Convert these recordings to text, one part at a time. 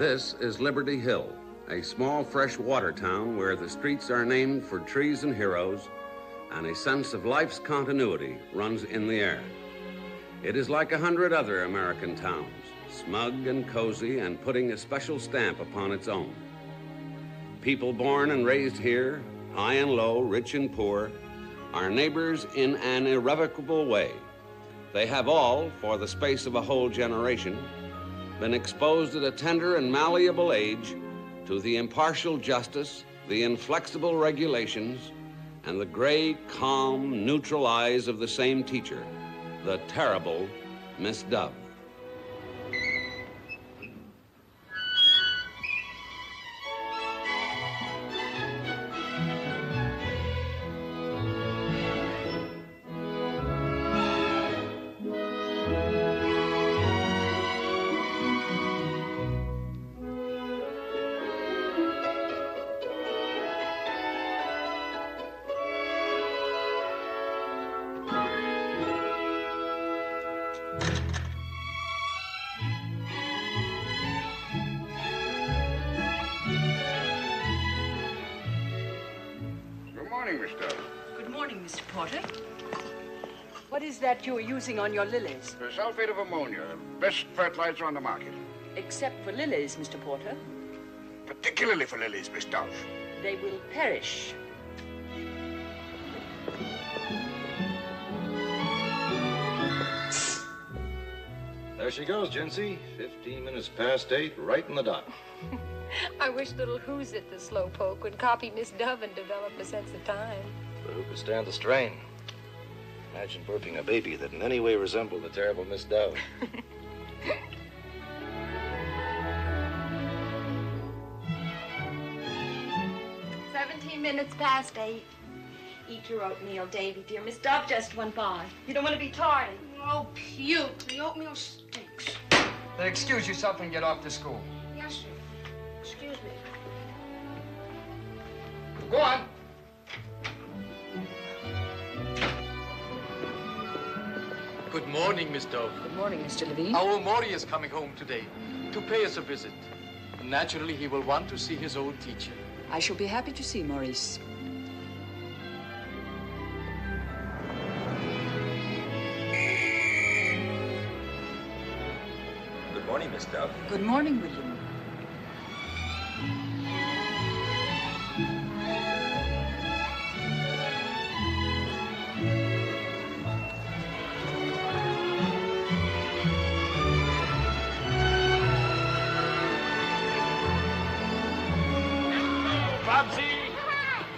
This is Liberty Hill, a small freshwater town where the streets are named for trees and heroes, and a sense of life's continuity runs in the air. It is like 100 other American towns, smug and cozy and putting a special stamp upon its own. People born and raised here, high and low, rich and poor, are neighbors in an irrevocable way. They have all, for the space of a whole generation, been exposed at a tender and malleable age to the impartial justice, the inflexible regulations, and the gray, calm, neutral eyes of the same teacher, the terrible Miss Dove. What is that you're using on your lilies? The sulfate of ammonia, best fertilizer on the market. Except for lilies, Mr. Porter. Particularly for lilies, Miss Dove. They will perish. There she goes, Jinsey. 15 minutes past 8, right in the dot. I wish little Who's It, the slowpoke, would copy Miss Dove and develop a sense of time. But who could stand the strain? Imagine birthing a baby that in any way resembled the terrible Miss Dove. 17 minutes past 8. Eat your oatmeal, Davy, dear. Miss Dove just went by. You don't want to be tardy. Oh, puke. The oatmeal stinks. Then excuse yourself and get off to school. Yes, sir. Excuse me. Go on. Good morning, Miss Dove. Good morning, Mr. Levine. Our Maury is coming home today to pay us a visit. Naturally, he will want to see his old teacher. I shall be happy to see Maurice. Good morning, Miss Dove. Good morning, William.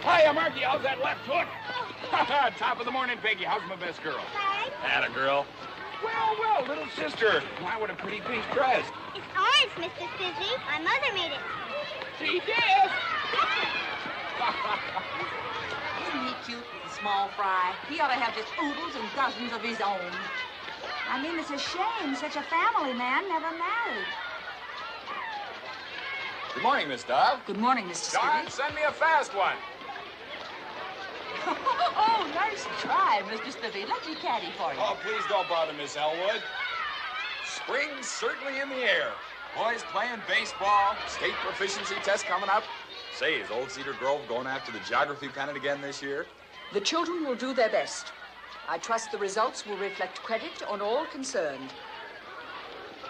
Hiya, Marky. How's that left foot? Top of the morning, Peggy. How's my best girl? Hi. Atta girl. Well, little sister. Why, what a pretty pink dress. It's orange, Mr. Fizzy. My mother made it. She did. Isn't he cute, the small fry? He ought to have just oodles and dozens of his own. I mean, it's a shame such a family man never married. Good morning, Miss Dove. Good morning, Mr. Don, Skibby. send me a fast one. Oh, nice try, Mr. Spiffy. Let me caddy for you. Oh, please don't bother, Miss Elwood. Spring's certainly in the air. Boys playing baseball, state proficiency test coming up. Say, is Old Cedar Grove going after the geography pennant again this year? The children will do their best. I trust the results will reflect credit on all concerned.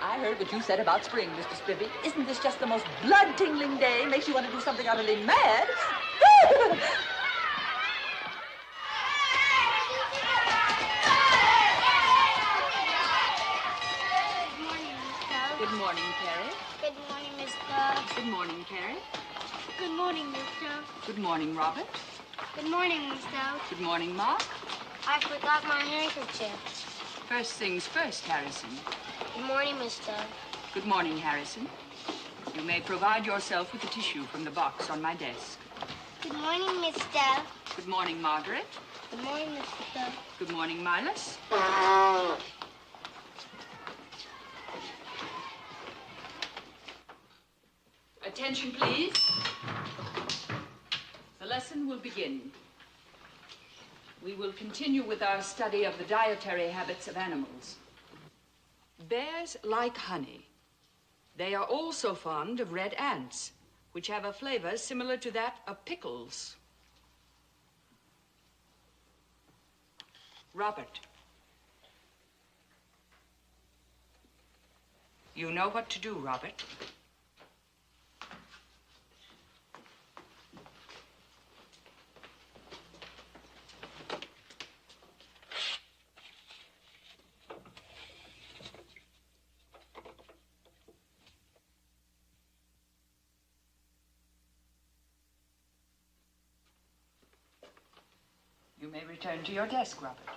I heard what you said about spring, Mr. Spiffy. Isn't this just the most blood-tingling day? Makes you want to do something utterly mad. Good morning, Miss Dove. Good morning, Carrie. Good morning, Miss Dove. Good morning, Carrie. Good morning, Miss Dove. Good morning, Robert. Good morning, Miss Dove. Good morning, Mark. I forgot my handkerchief. First things first, Harrison. Good morning, Miss Dove. Good morning, Harrison. You may provide yourself with the tissue from the box on my desk. Good morning, Miss Dove. Good morning, Margaret. Good morning, Miss Dove. Good morning, Milas. Attention, please. The lesson will begin. We will continue with our study of the dietary habits of animals. Bears like honey. They are also fond of red ants, which have a flavor similar to that of pickles. Robert, you know what to do, Robert. You may return to your desk, Robert.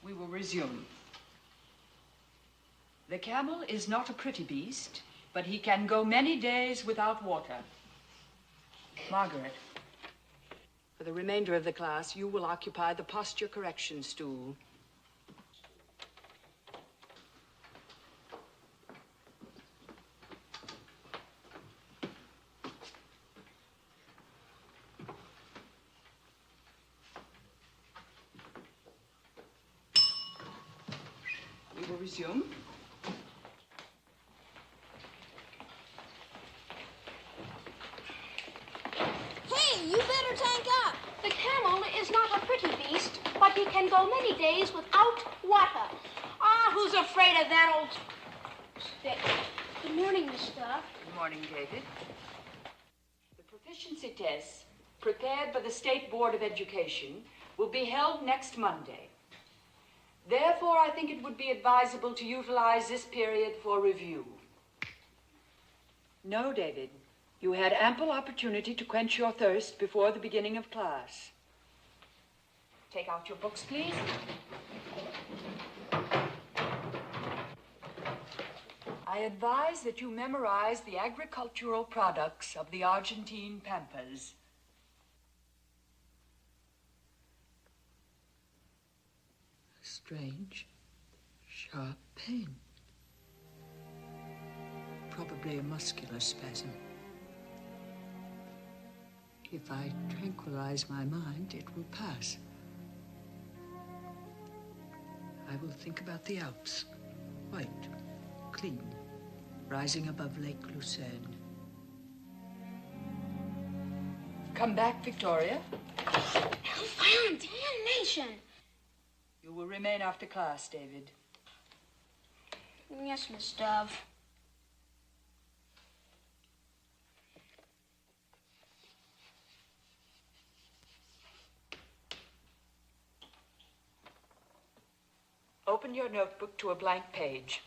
We will resume. The camel is not a pretty beast, but he can go many days without water. Margaret, for the remainder of the class, you will occupy the posture correction stool. We will resume. Hey, you better tank up. The camel is not a pretty beast, but he can go many days without water. Ah, who's afraid of that old stick? Good morning, Miss Duff. Good morning, David. The proficiency tests prepared by the State Board of Education will be held next Monday. Therefore, I think it would be advisable to utilize this period for review. No, David. You had ample opportunity to quench your thirst before the beginning of class. Take out your books, please. I advise that you memorize the agricultural products of the Argentine pampas. Strange, sharp pain. Probably a muscular spasm. If I tranquilize my mind, it will pass. I will think about the Alps, white, clean, rising above Lake Lucerne. Come back, Victoria. Hellfire and damnation. You will remain after class, David. Yes, Miss Dove. Open your notebook to a blank page.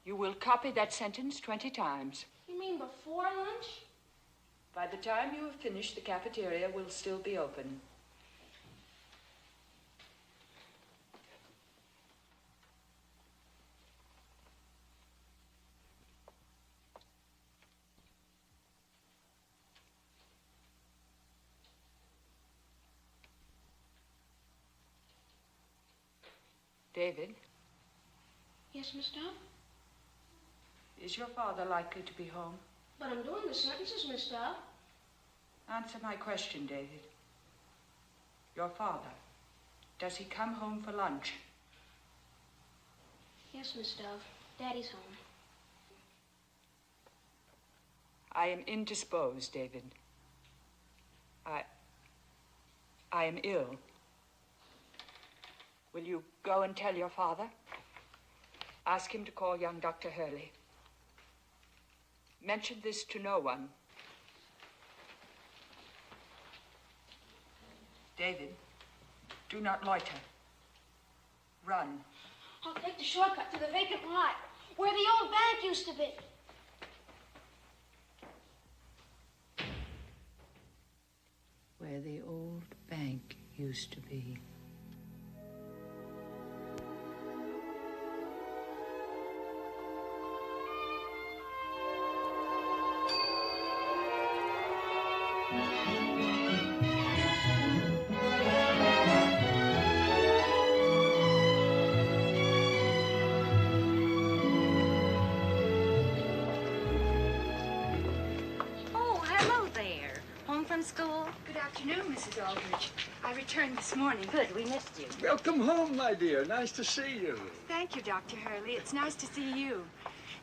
You will copy that sentence 20 times. You mean before lunch? By the time you have finished, the cafeteria will still be open. David, Yes, Miss Dove? is your father likely to be home? But I'm doing the sentences, Miss Dove. Answer my question, David. Your father, does he come home for lunch? Yes, Miss Dove. Daddy's home. I am indisposed, David. I am ill. Will you go and tell your father? Ask him to call young Dr. Hurley. Mention this to no one. David, do not loiter. Run. I'll take the shortcut to the vacant lot, where the old bank used to be. Where the old bank used to be. from school? Good afternoon, Mrs. Aldrich. I returned this morning. Good, we missed you. Welcome home, my dear. Nice to see you. Thank you, Dr. Hurley. It's nice to see you.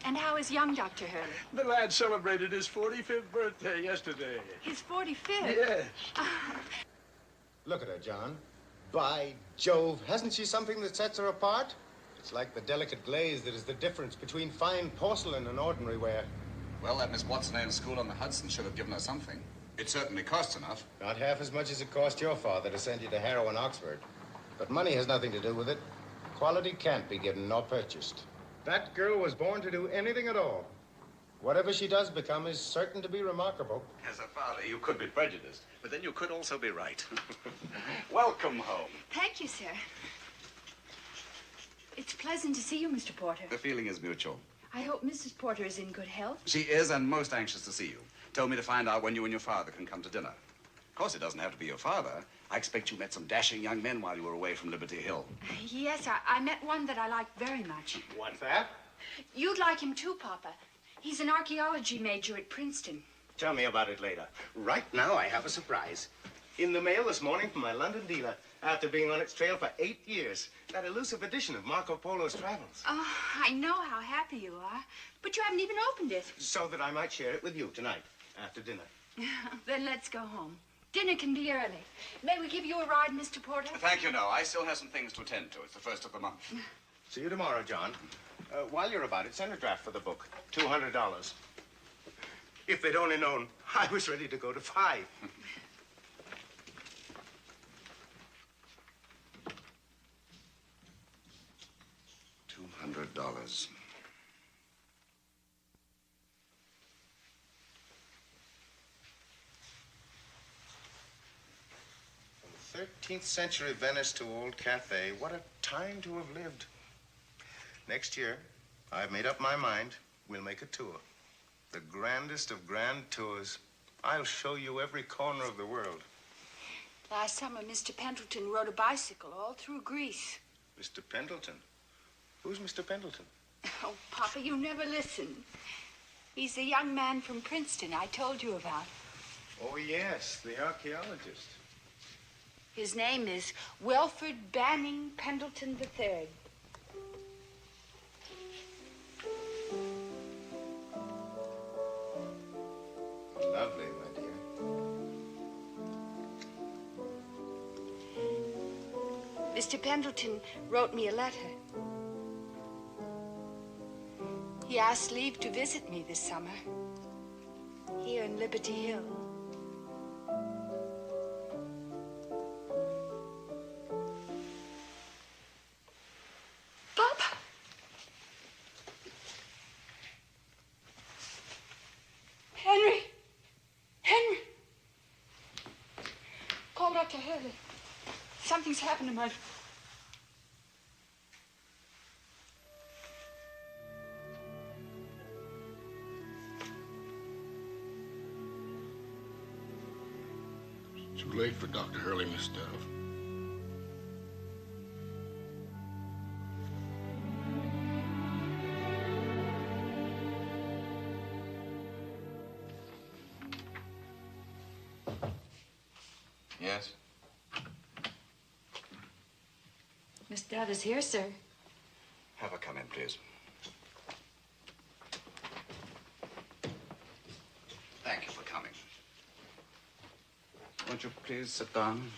And how is young Dr. Hurley? The lad celebrated his 45th birthday yesterday. His 45th? Yes. Look at her, John. By Jove, hasn't she something that sets her apart? It's like the delicate glaze that is the difference between fine porcelain and ordinary ware. Well, that Miss What's-her-name's school on the Hudson should have given her something. It certainly costs enough. Not half as much as it cost your father to send you to Harrow and Oxford. But money has nothing to do with it. Quality can't be given nor purchased. That girl was born to do anything at all. Whatever she does become is certain to be remarkable. As a father, you could be prejudiced, but then you could also be right. Welcome home. Thank you, sir. It's pleasant to see you, Mr. Porter. The feeling is mutual. I hope Mrs. Porter is in good health. She is, and most anxious to see you. Told me to find out when you and your father can come to dinner. Of course, it doesn't have to be your father. I expect you met some dashing young men while you were away from Liberty Hill. Yes, I met one that I liked very much. What's that? You'd like him too, Papa. He's an archaeology major at Princeton. Tell me about it later. Right now, I have a surprise. In the mail this morning from my London dealer, after being on its trail for 8 years. That elusive edition of Marco Polo's travels. Oh, I know how happy you are, but you haven't even opened it. So that I might share it with you tonight, after dinner. Then let's go home. Dinner can be early. May we give you a ride, Mr. Porter? Thank you, no. I still have some things to attend to. It's the first of the month. See you tomorrow, John. While you're about it, send a draft for the book. $200. If they'd only known, I was ready to go to 5. $200. From 13th century Venice to Old Cathay, what a time to have lived. Next year, I've made up my mind, we'll make a tour. The grandest of grand tours. I'll show you every corner of the world. Last summer, Mr. Pendleton rode a bicycle all through Greece. Mr. Pendleton? Who's Mr. Pendleton? Oh, Papa, you never listen. He's the young man from Princeton I told you about. Oh, yes, the archaeologist. His name is Wilfred Banning Pendleton III. Lovely, my dear. Mr. Pendleton wrote me a letter. He asked leave to visit me this summer, here in Liberty Hill. Papa! Henry! Henry! Call Dr. Hurley. Something's happened to my... Too late for Dr. Hurley, Miss Dove. Yes? Miss Dove is here, sir. Have her come in, please. Thank you for coming. Won't you please sit down?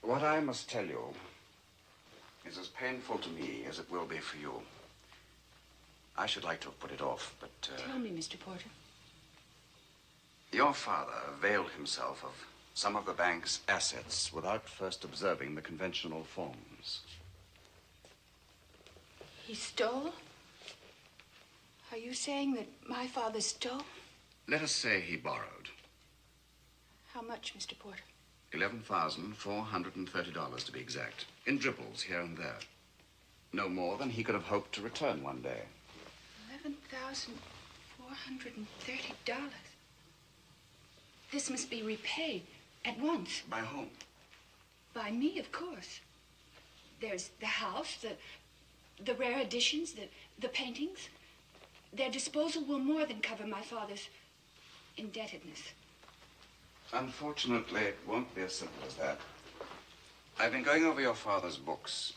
What I must tell you is as painful to me as it will be for you. I should like to have put it off, but... Tell me, Mr. Porter. Your father availed himself of some of the bank's assets without first observing the conventional forms. He stole? Are you saying that my father stole? Let us say he borrowed. How much, Mr. Porter? $11,430 to be exact, in dribbles here and there. No more than he could have hoped to return one day. $11,430. This must be repaid at once. By whom? By me, of course. There's the house, the rare editions, the paintings. Their disposal will more than cover my father's indebtedness. Unfortunately, it won't be as simple as that. I've been going over your father's books.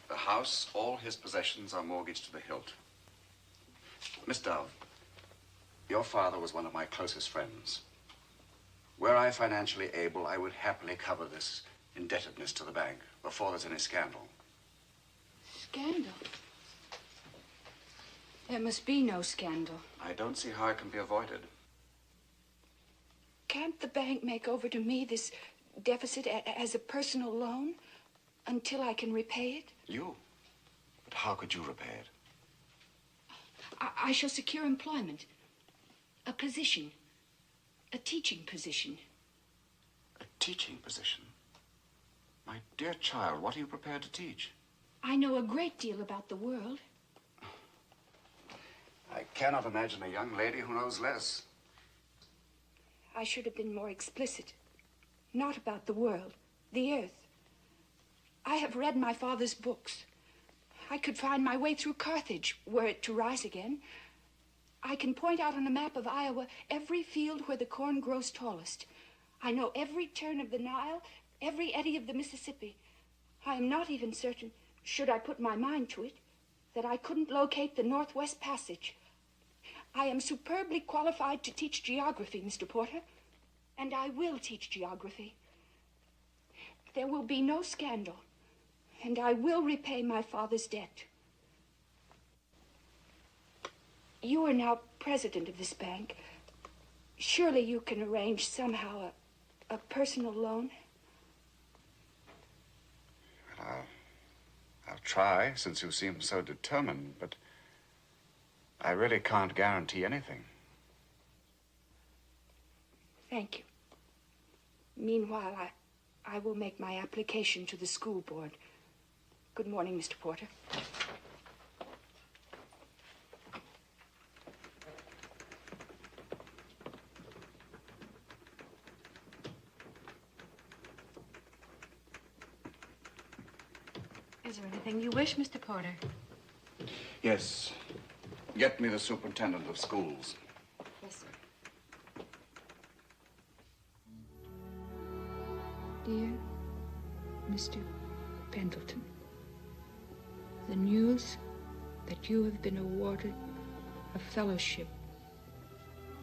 The house, all his possessions are mortgaged to the hilt. Miss Dove, your father was one of my closest friends. Were I financially able, I would happily cover this indebtedness to the bank before there's any scandal. Scandal? There must be no scandal. I don't see how it can be avoided. Can't the bank make over to me this deficit as a personal loan until I can repay it? You? But how could you repay it? I shall secure employment, a position, a teaching position. A teaching position? My dear child, what are you prepared to teach? I know a great deal about the world. I cannot imagine a young lady who knows less. I should have been more explicit. Not about the world, the earth. I have read my father's books. I could find my way through Carthage, were it to rise again. I can point out on a map of Iowa every field where the corn grows tallest. I know every turn of the Nile, every eddy of the Mississippi. I am not even certain, should I put my mind to it, that I couldn't locate the Northwest Passage. I am superbly qualified to teach geography, Mr. Porter, and I will teach geography. There will be no scandal, and I will repay my father's debt. You are now president of this bank. Surely you can arrange somehow a personal loan? Well, I'll try, since you seem so determined, but I really can't guarantee anything. Thank you. Meanwhile, I will make my application to the school board. Good morning, Mr. Porter. Is there anything you wish, Mr. Porter? Yes. Get me the superintendent of schools. Yes, sir. Dear Mr. Pendleton, the news that you have been awarded a fellowship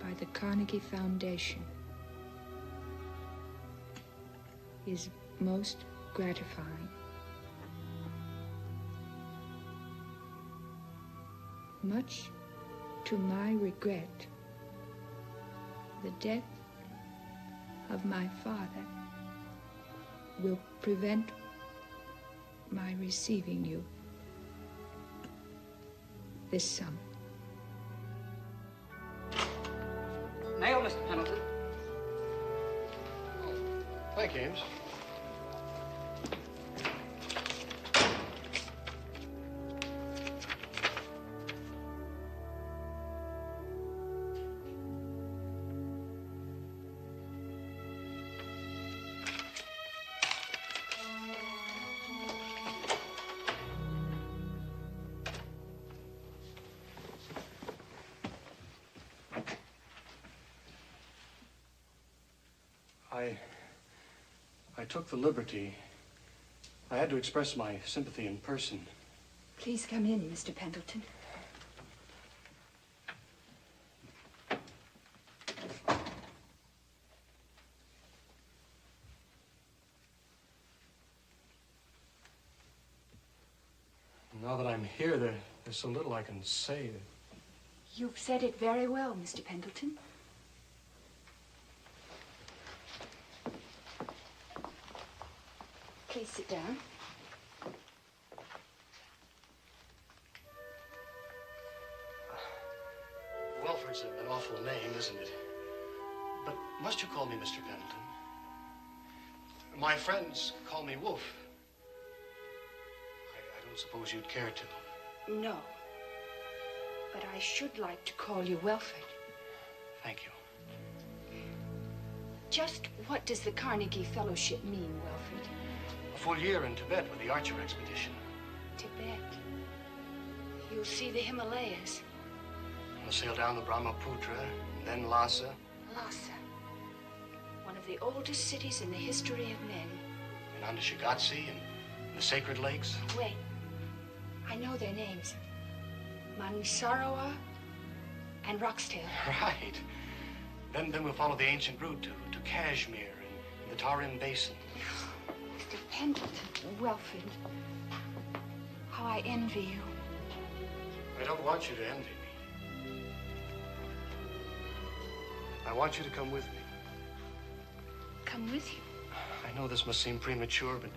by the Carnegie Foundation is most gratifying. Much to my regret, the death of my father will prevent my receiving you this summer. Mail, Mr. Pendleton. Thank you, Ames. I took the liberty. I had to express my sympathy in person. Please come in, Mr. Pendleton. Now that I'm here, there's so little I can say. You've said it very well, Mr. Pendleton. Please sit down. Welford's an awful name, isn't it? But must you call me Mr. Pendleton? My friends call me Wolf. I don't suppose you'd care to. No. But I should like to call you Welford. Thank you. Just what does the Carnegie Fellowship mean, Welford? A full year in Tibet with the Archer expedition. Tibet. You'll see the Himalayas. We'll sail down the Brahmaputra, and then Lhasa. Lhasa. One of the oldest cities in the history of men. And on to Shigatse and the Sacred Lakes. Wait. I know their names. Mansarowa and Roxtail. Right. Then we'll follow the ancient route to Kashmir and the Tarim Basin. Mr. Pendleton, Welford, how I envy you. I don't want you to envy me. I want you to come with me. Come with you? I know this must seem premature, but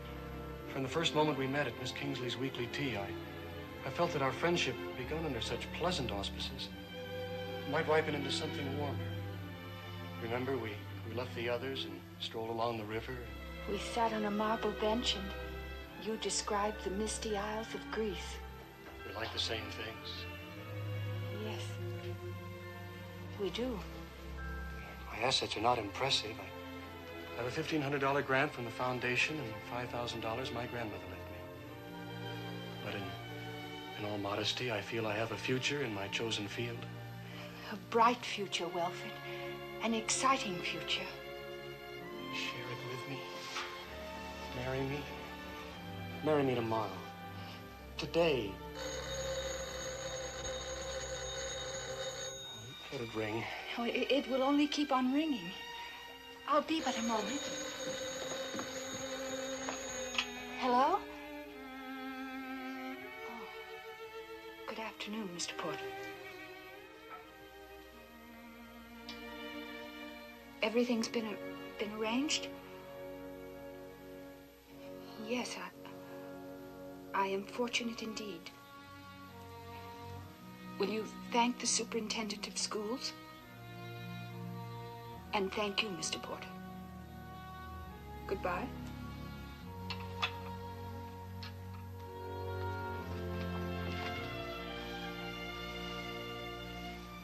from the first moment we met at Miss Kingsley's weekly tea, I felt that our friendship, begun under such pleasant auspices, might ripen into something warmer. Remember, we left the others and strolled along the river. We sat on a marble bench and you described the misty isles of Greece. We like the same things. Yes, we do. My assets are not impressive. I have a $1,500 grant from the foundation and $5,000 my grandmother left me. But in all modesty, I feel I have a future in my chosen field. A bright future, Welford. An exciting future. Share it with me. Marry me. Marry me tomorrow. Today. Let it ring. Oh, it will only keep on ringing. I'll be but a moment. Hello? Oh, good afternoon, Mr. Porter. Everything's been arranged? Yes, I am fortunate indeed. Will you thank the superintendent of schools? And thank you, Mr. Porter. Goodbye.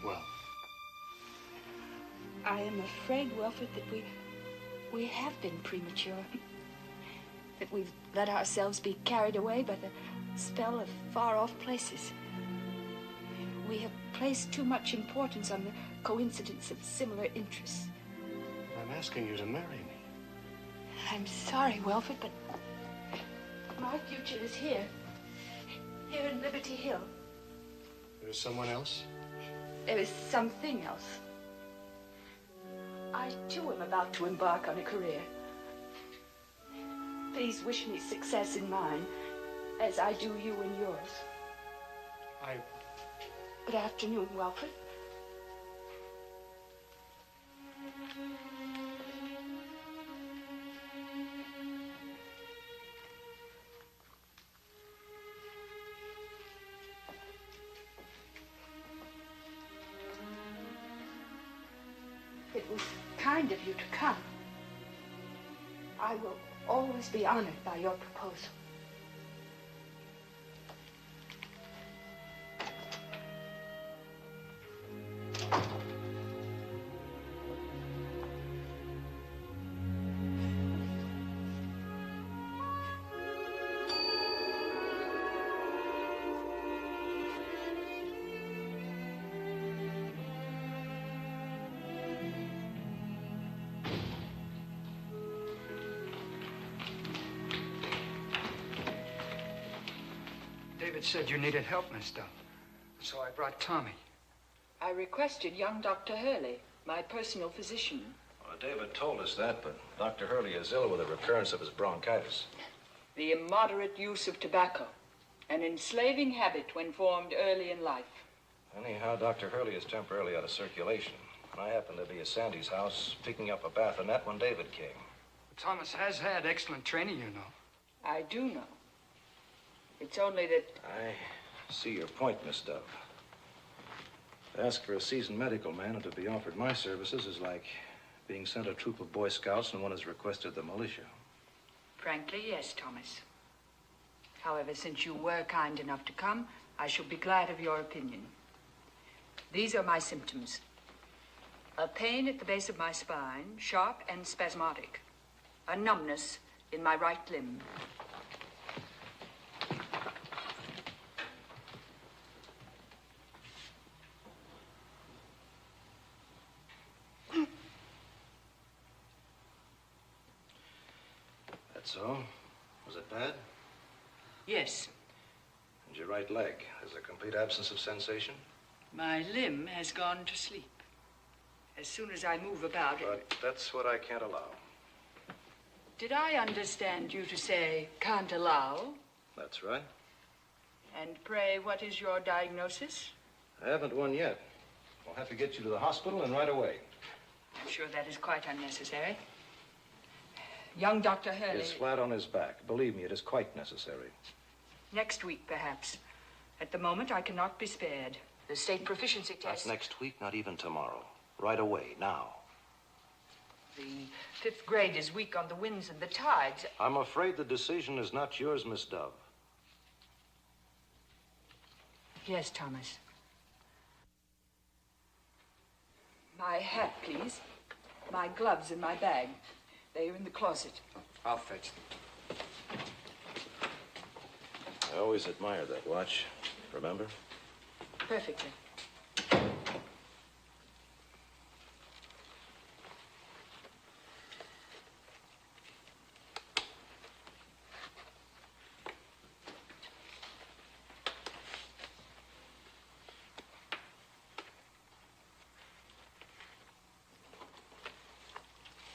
Well, I am afraid, Welford, that we have been premature. That we've let ourselves be carried away by the spell of far-off places. We have placed too much importance on the coincidence of similar interests. I'm asking you to marry me. I'm sorry, Welford, but my future is here. Here in Liberty Hill. There's someone else? There is something else. I, too, am about to embark on a career. Please wish me success in mine, as I do you in yours. Good afternoon, Welford. It was kind of you to come. I will always be honored by your proposal. David said you needed help, Miss Dove. So I brought Tommy. I requested young Dr. Hurley, my personal physician. Well, David told us that, but Dr. Hurley is ill with a recurrence of his bronchitis. The immoderate use of tobacco, an enslaving habit when formed early in life. Anyhow, Dr. Hurley is temporarily out of circulation. I happened to be at Sandy's house picking up a bassinet when David came. Thomas has had excellent training, you know. I do know. It's only that... I see your point, Miss Dove. To ask for a seasoned medical man and to be offered my services is like being sent a troop of Boy Scouts and one has requested the militia. Frankly, yes, Thomas. However, since you were kind enough to come, I shall be glad of your opinion. These are my symptoms. A pain at the base of my spine, sharp and spasmodic. A numbness in my right limb. that so? Was it bad? Yes. And your right leg? There's a complete absence of sensation? My limb has gone to sleep. As soon as I move about it. But that's what I can't allow. Did I understand you to say can't allow? That's right. And pray, what is your diagnosis? I haven't one yet. We'll have to get you to the hospital and right away. I'm sure that is quite unnecessary. Young Dr. Hurley. He's flat on his back. Believe me, it is quite necessary. Next week, perhaps. At the moment, I cannot be spared. The state proficiency test. Not next week, not even tomorrow. Right away, now. The 5th grade is weak on the winds and the tides. I'm afraid the decision is not yours, Miss Dove. Yes, Thomas. My hat, please. My gloves and my bag. They are in the closet. I'll fetch them. I always admired that watch. Remember? Perfectly.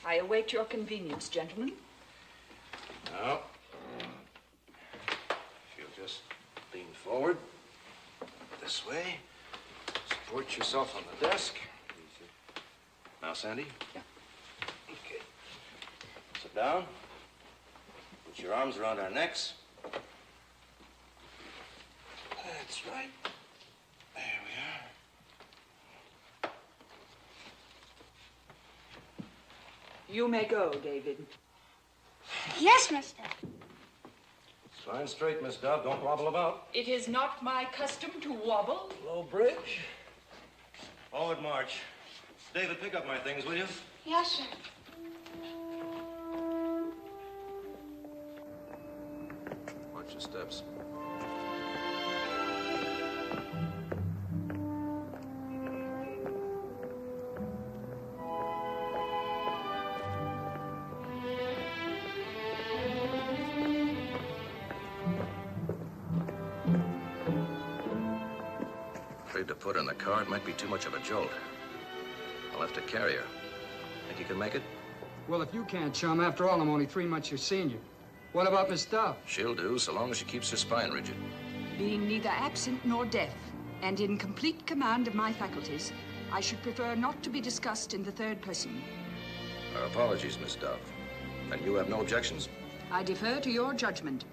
I await your convenience, gentlemen. Now, if you'll just lean forward this way, support yourself on the desk. Now, Sandy? Yeah. Okay. Sit down. Put your arms around our necks. That's right. There we are. You may go, David. Yes, mister. Spine straight, Miss Dove. Don't wobble about. It is not my custom to wobble. Low bridge. Forward march. David, pick up my things, will you? Yes, sir. Watch your steps. Afraid to put her in the car. It might be too much of a jolt. I'll have to carry her. Think you can make it? Well, if you can't, chum, after all, I'm only 3 months your senior. What about Miss Dove? She'll do, so long as she keeps her spine rigid. Being neither absent nor deaf, and in complete command of my faculties, I should prefer not to be discussed in the third person. Our apologies, Miss Dove. And you have no objections? I defer to your judgment.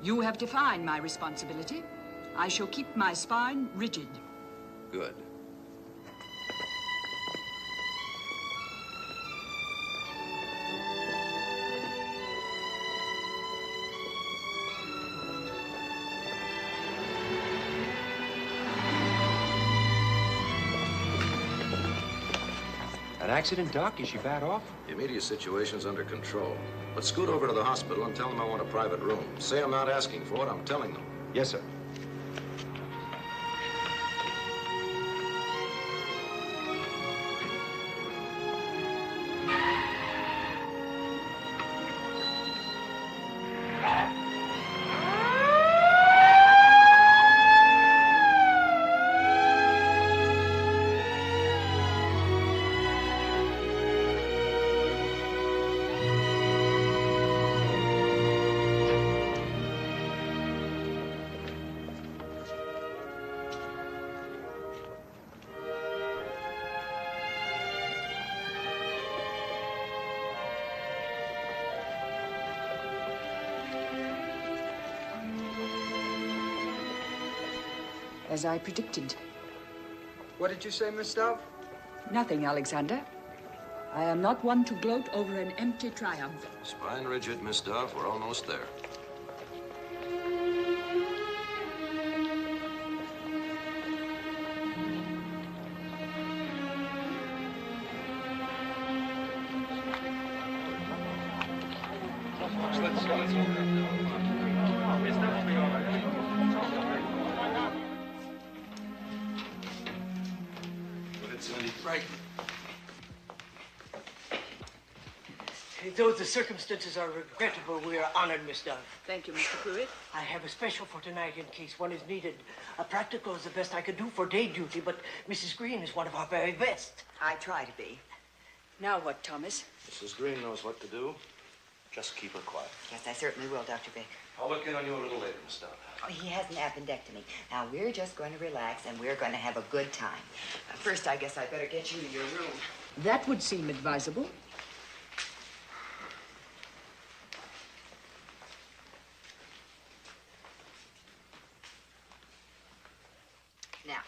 You have defined my responsibility. I shall keep my spine rigid. Good. An accident, Doc? Is she bad off? The immediate situation's under control. But scoot over to the hospital and tell them I want a private room. Say I'm not asking for it, I'm telling them. Yes, sir. As I predicted. What did you say, Miss Dove? Nothing, Alexander. I am not one to gloat over an empty triumph. Spine rigid, Miss Dove. We're almost there. Let's go. Miss Dove will be all right. Go ahead, Sandy. Right. Though the circumstances are regrettable, we are honored, Miss Dove. Thank you, Mr. Pruitt. I have a special for tonight in case one is needed. A practical is the best I could do for day duty, but Mrs. Green is one of our very best. I try to be. Now what, Thomas? Mrs. Green knows what to do. Just keep her quiet. Yes, I certainly will, Dr. Baker. I'll look in on you a little later, Miss Dove. Oh, he has an appendectomy. Now, we're just going to relax, and we're going to have a good time. First, I guess I better get you to your room. That would seem advisable. Now,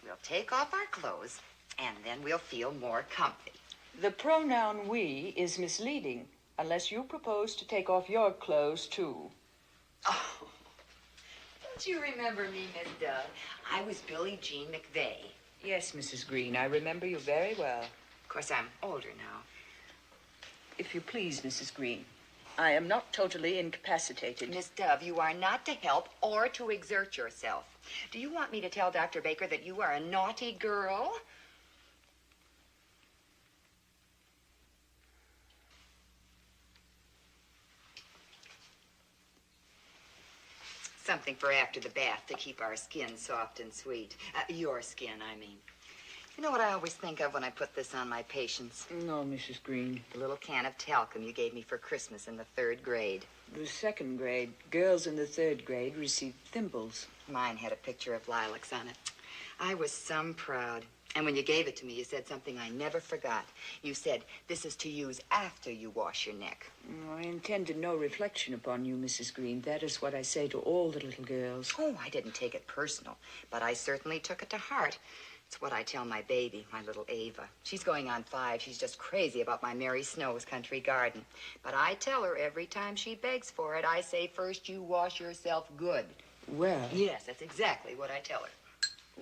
we'll take off our clothes, and then we'll feel more comfy. The pronoun we is misleading, unless you propose to take off your clothes, too. Oh, don't you remember me, Miss Dove? I was Billie Jean McVeigh. Yes, Mrs. Green, I remember you very well. Of course, I'm older now. If you please, Mrs. Green, I am not totally incapacitated. Miss Dove, you are not to help or to exert yourself. Do you want me to tell Dr. Baker that you are a naughty girl? Something for after the bath to keep our skin soft and sweet. Your skin, I mean. You know what I always think of when I put this on my patients? No, Mrs. Green. The little can of talcum you gave me for Christmas in the 3rd grade. The 2nd grade. Girls in the 3rd grade received thimbles. Mine had a picture of lilacs on it. I was some proud. And when you gave it to me, you said something I never forgot. You said, this is to use after you wash your neck. I intended no reflection upon you, Mrs. Green. That is what I say to all the little girls. Oh, I didn't take it personal, but I certainly took it to heart. It's what I tell my baby, my little Ava. She's going on 5. She's just crazy about my Mary Snow's country garden. But I tell her every time she begs for it, I say, first you wash yourself good. Well... Yes, that's exactly what I tell her.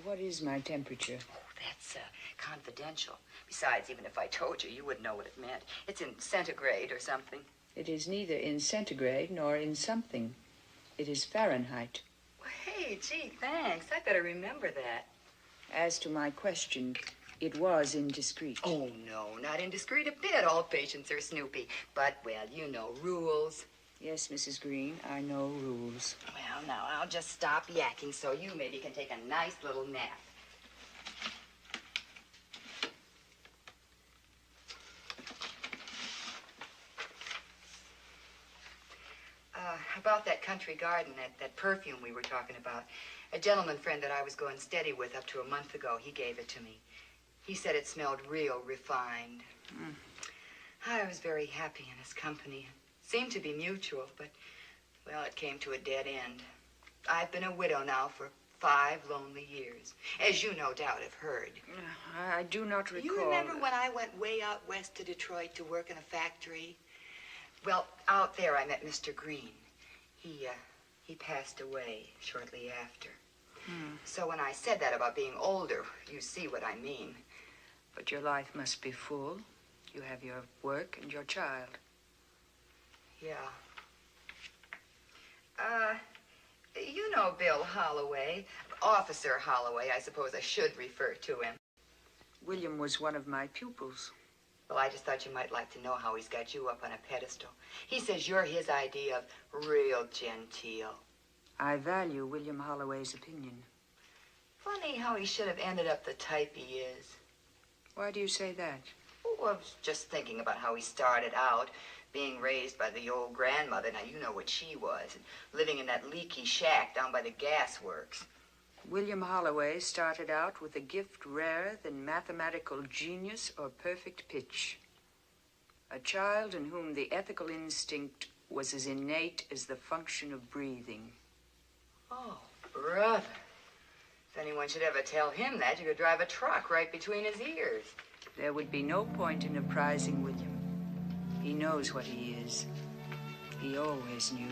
What is my temperature? Oh, that's confidential. Besides, even if I told you, you wouldn't know what it meant. It's in centigrade or something. It is neither in centigrade nor in something. It is Fahrenheit. Well, hey, gee, thanks. I better remember that. As to my question, it was indiscreet. Oh, no, not indiscreet a bit. All patients are snoopy. But, well, you know, rules. Yes, Mrs. Green, I know rules. Well, now, I'll just stop yakking so you maybe can take a nice little nap. About that country garden, that perfume we were talking about. A gentleman friend that I was going steady with up to a month ago, he gave it to me. He said it smelled real refined. I was very happy in his company. It seemed to be mutual, but, well, it came to a dead end. I've been a widow now for 5 lonely years, as you no doubt have heard. I do not recall. You remember when I went way out west to Detroit to work in a factory? Well, out there I met Mr. Green. He passed away shortly after. So when I said that about being older, you see what I mean. But your life must be full. You have your work and your child. Yeah. You know Bill Holloway. Officer Holloway, I suppose I should refer to him. William was one of my pupils. Well, I just thought you might like to know how he's got you up on a pedestal. He says you're his idea of real genteel. I value William Holloway's opinion. Funny how he should have ended up the type he is. Why do you say that? Oh, I was just thinking about how he started out, being raised by the old grandmother. Now, you know what she was, and living in that leaky shack down by the gas works. William Holloway started out with a gift rarer than mathematical genius or perfect pitch. A child in whom the ethical instinct was as innate as the function of breathing. Oh, brother. If anyone should ever tell him that, you could drive a truck right between his ears. There would be no point in apprising William. He knows what he is. He always knew.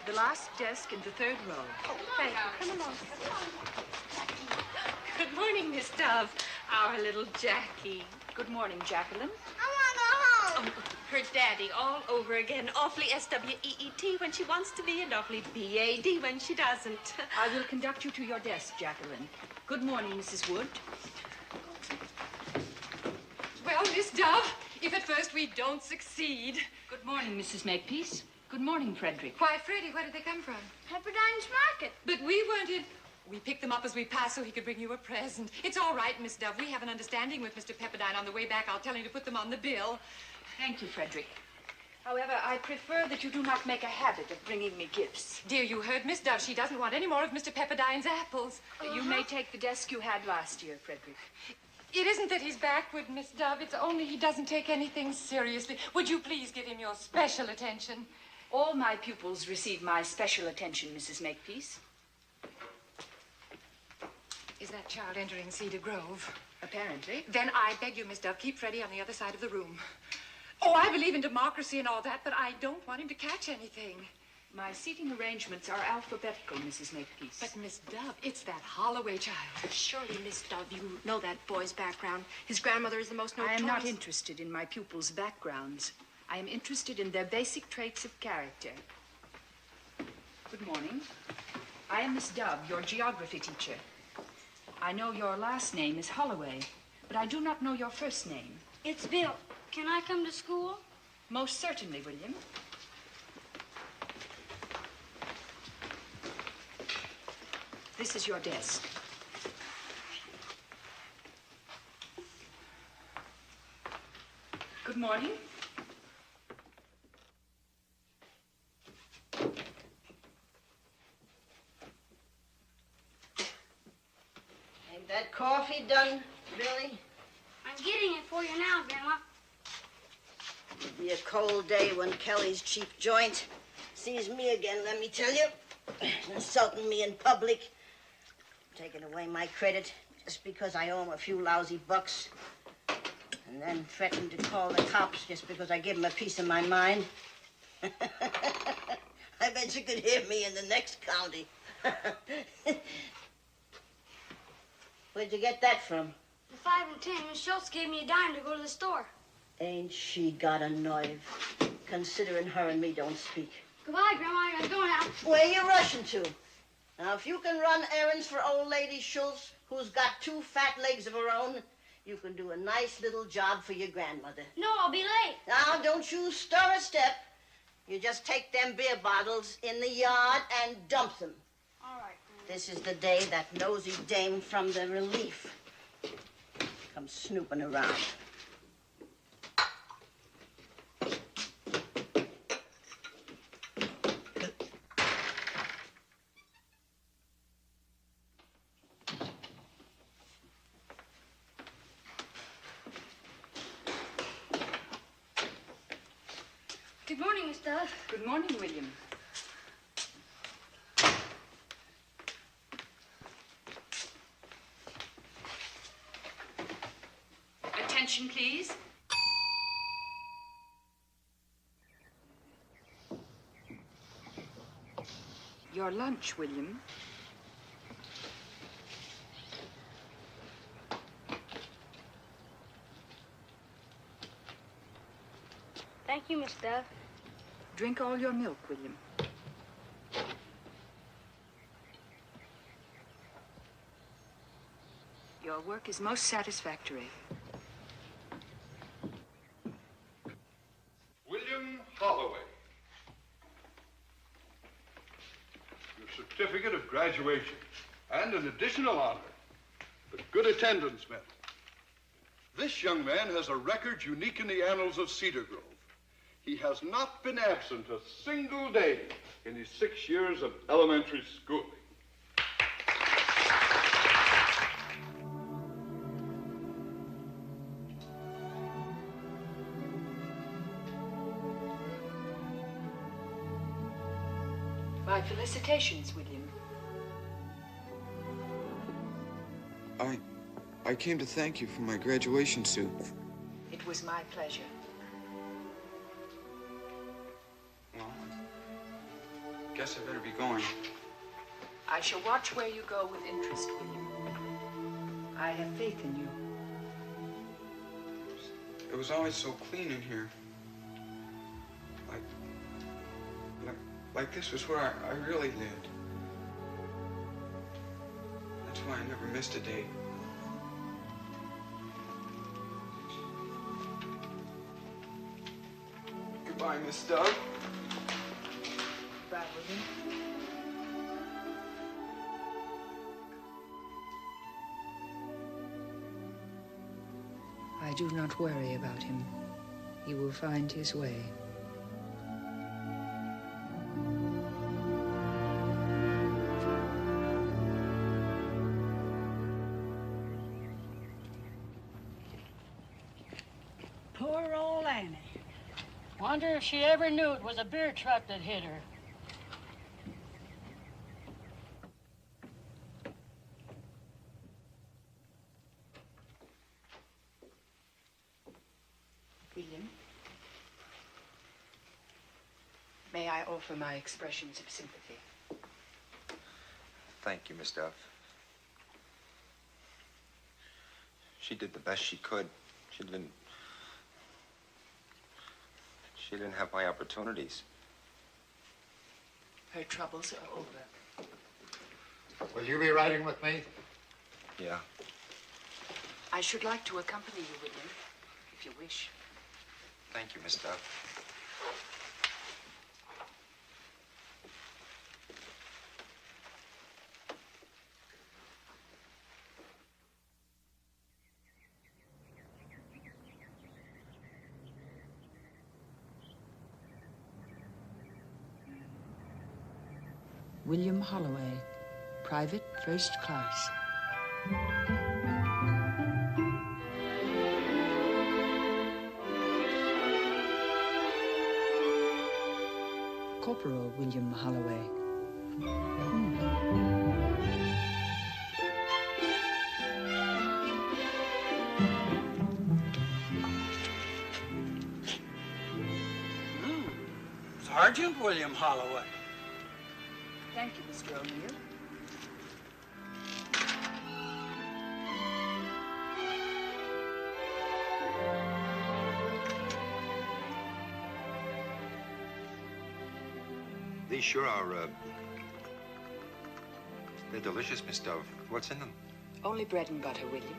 The last desk in the 3rd row. Thank you. Come along. Good morning, Miss Dove. Our little Jackie. Good morning, Jacqueline. I want to go home. Her daddy all over again. Awfully S-W-E-E-T when she wants to be and awfully B-A-D when she doesn't. I will conduct you to your desk, Jacqueline. Good morning, Mrs. Wood. Well, Miss Dove, if at first we don't succeed. Good morning, Mrs. Makepeace. Good morning, Frederick. Why, Freddie, where did they come from? Pepperdine's Market. But we wanted... We picked them up as we passed so he could bring you a present. It's all right, Miss Dove. We have an understanding with Mr. Pepperdine. On the way back, I'll tell him to put them on the bill. Thank you, Frederick. However, I prefer that you do not make a habit of bringing me gifts. Dear, you heard Miss Dove. She doesn't want any more of Mr. Pepperdine's apples. You may take the desk you had last year, Frederick. It isn't that he's backward, Miss Dove. It's only he doesn't take anything seriously. Would you please give him your special attention? All my pupils receive my special attention, Mrs. Makepeace. Is that child entering Cedar Grove? Apparently. Then I beg you, Miss Dove, keep Freddie on the other side of the room. Oh, I believe in democracy and all that, but I don't want him to catch anything. My seating arrangements are alphabetical, Mrs. Makepeace. But, Miss Dove, it's that Holloway child. Surely, Miss Dove, you know that boy's background. His grandmother is the most notorious... I am not interested in my pupils' backgrounds. I am interested in their basic traits of character. Good morning. I am Miss Dove, your geography teacher. I know your last name is Holloway, but I do not know your first name. It's Bill. Can I come to school? Most certainly, William. This is your desk. Good morning. Ain't that coffee done, Billy? I'm getting it for you now, Grandma. It'll be a cold day when Kelly's cheap joint sees me again, let me tell you. Insulting me in public. Taking away my credit just because I owe him a few lousy bucks. And then threatening to call the cops just because I give him a piece of my mind. I bet you could hear me in the next county. Where'd you get that from? The 5 and 10, Miss Schultz gave me a dime to go to the store. Ain't she got a nerve? Considering her and me don't speak. Goodbye, Grandma. I gotta go now. Where you rushing to? Now, if you can run errands for old lady Schultz, who's got 2 fat legs of her own, you can do a nice little job for your grandmother. No, I'll be late. Now, don't you stir a step. You just take them beer bottles in the yard and dump them. All right. This is the day that nosy dame from the Relief comes snooping around. Good morning, Miss Dove. Good morning, William. Attention, please. Your lunch, William. Thank you, Miss Dove. Drink all your milk, William. Your work is most satisfactory. William Holloway. Your certificate of graduation and an additional honor, the good attendance medal. This young man has a record unique in the annals of Cedar Grove. He has not been absent a single day in his 6 years of elementary schooling. My felicitations, William. I came to thank you for my graduation suit. It was my pleasure. Well, guess I better be going. I shall watch where you go with interest, William. I have faith in you. It was always so clean in here. Like this was where I really lived. That's why I never missed a day. Goodbye, Miss Dove. Goodbye, William. I do not worry about him. He will find his way. Poor old Annie. Wonder if she ever knew it was a beer truck that hit her. William, may I offer my expressions of sympathy? Thank you, Miss Dove. She did the best she could. She didn't have my opportunities. Her troubles are over. Will you be riding with me? Yeah. I should like to accompany you, William, if you wish. Thank you, Miss Dove. William Holloway, private, first class. Corporal William Holloway. Sergeant William Holloway. Thank you, Mr. O'Neill. These sure are, they're delicious, Miss Dove. What's in them? Only bread and butter, William.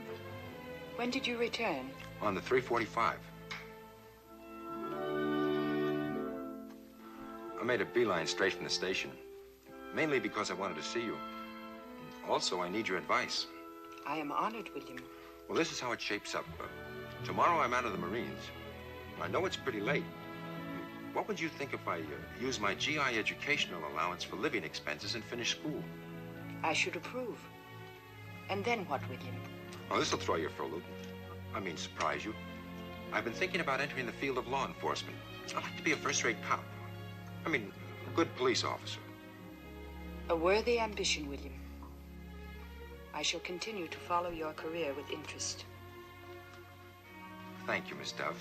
When did you return? On the 3:45. I made a beeline straight from the station, mainly because I wanted to see you. Also, I need your advice. I am honored, William. Well, this is how it shapes up. Tomorrow I'm out of the Marines. I know it's pretty late. What would you think if I use my GI educational allowance for living expenses and finish school? I should approve. And then what, William? Oh, this'll throw you for a loop. I mean, surprise you. I've been thinking about entering the field of law enforcement. I'd like to be a first-rate cop. I mean, a good police officer. A worthy ambition, William. I shall continue to follow your career with interest. Thank you, Miss Dove.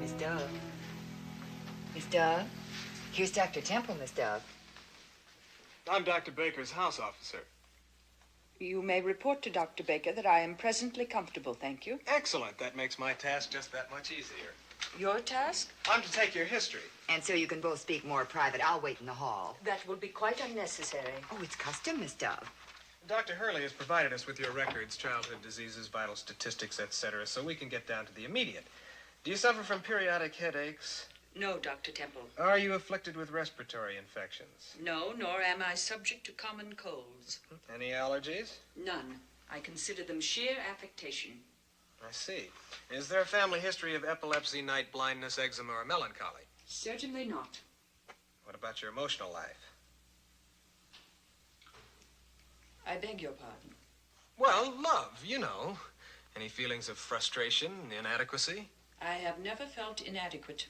Miss Dove. Miss Dove? Here's Dr. Temple, Miss Dove. I'm Dr. Baker's house officer. You may report to Dr. Baker that I am presently comfortable, thank you. Excellent. That makes my task just that much easier. Your task? I'm to take your history. And so you can both speak more private. I'll wait in the hall. That will be quite unnecessary. Oh, it's custom, Miss Dove. Dr. Hurley has provided us with your records, childhood diseases, vital statistics, etc., so we can get down to the immediate. Do you suffer from periodic headaches? No, Dr. Temple. Are you afflicted with respiratory infections? No, nor am I subject to common colds. Any allergies? None. I consider them sheer affectation. I see. Is there a family history of epilepsy, night blindness, eczema, or melancholy? Certainly not. What about your emotional life? I beg your pardon. Well, love, you know. Any feelings of frustration, inadequacy? I have never felt inadequate.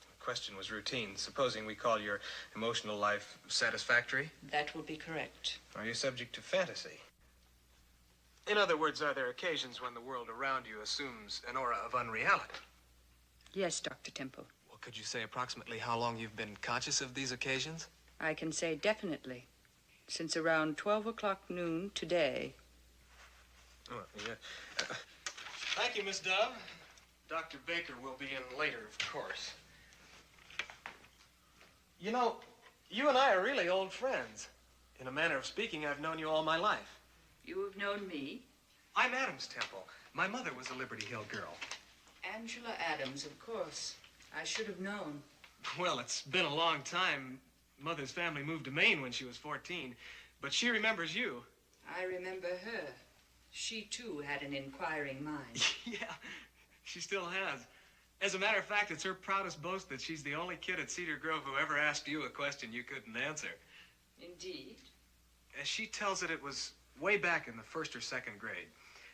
The question was routine. Supposing we call your emotional life satisfactory? That will be correct. Are you subject to fantasy? In other words, are there occasions when the world around you assumes an aura of unreality? Yes, Dr. Temple. Well, could you say approximately how long you've been conscious of these occasions? I can say definitely. Since around 12 o'clock noon today. Oh, yeah. Thank you, Miss Dove. Dr. Baker will be in later, of course. You know, you and I are really old friends. In a manner of speaking, I've known you all my life. You have known me? I'm Adams Temple. My mother was a Liberty Hill girl. Angela Adams, of course. I should have known. Well, it's been a long time. Mother's family moved to Maine when she was 14, but she remembers you. I remember her. She, too, had an inquiring mind. Yeah, she still has. As a matter of fact, it's her proudest boast that she's the only kid at Cedar Grove who ever asked you a question you couldn't answer. Indeed. As she tells it, it was way back in the 1st or 2nd grade.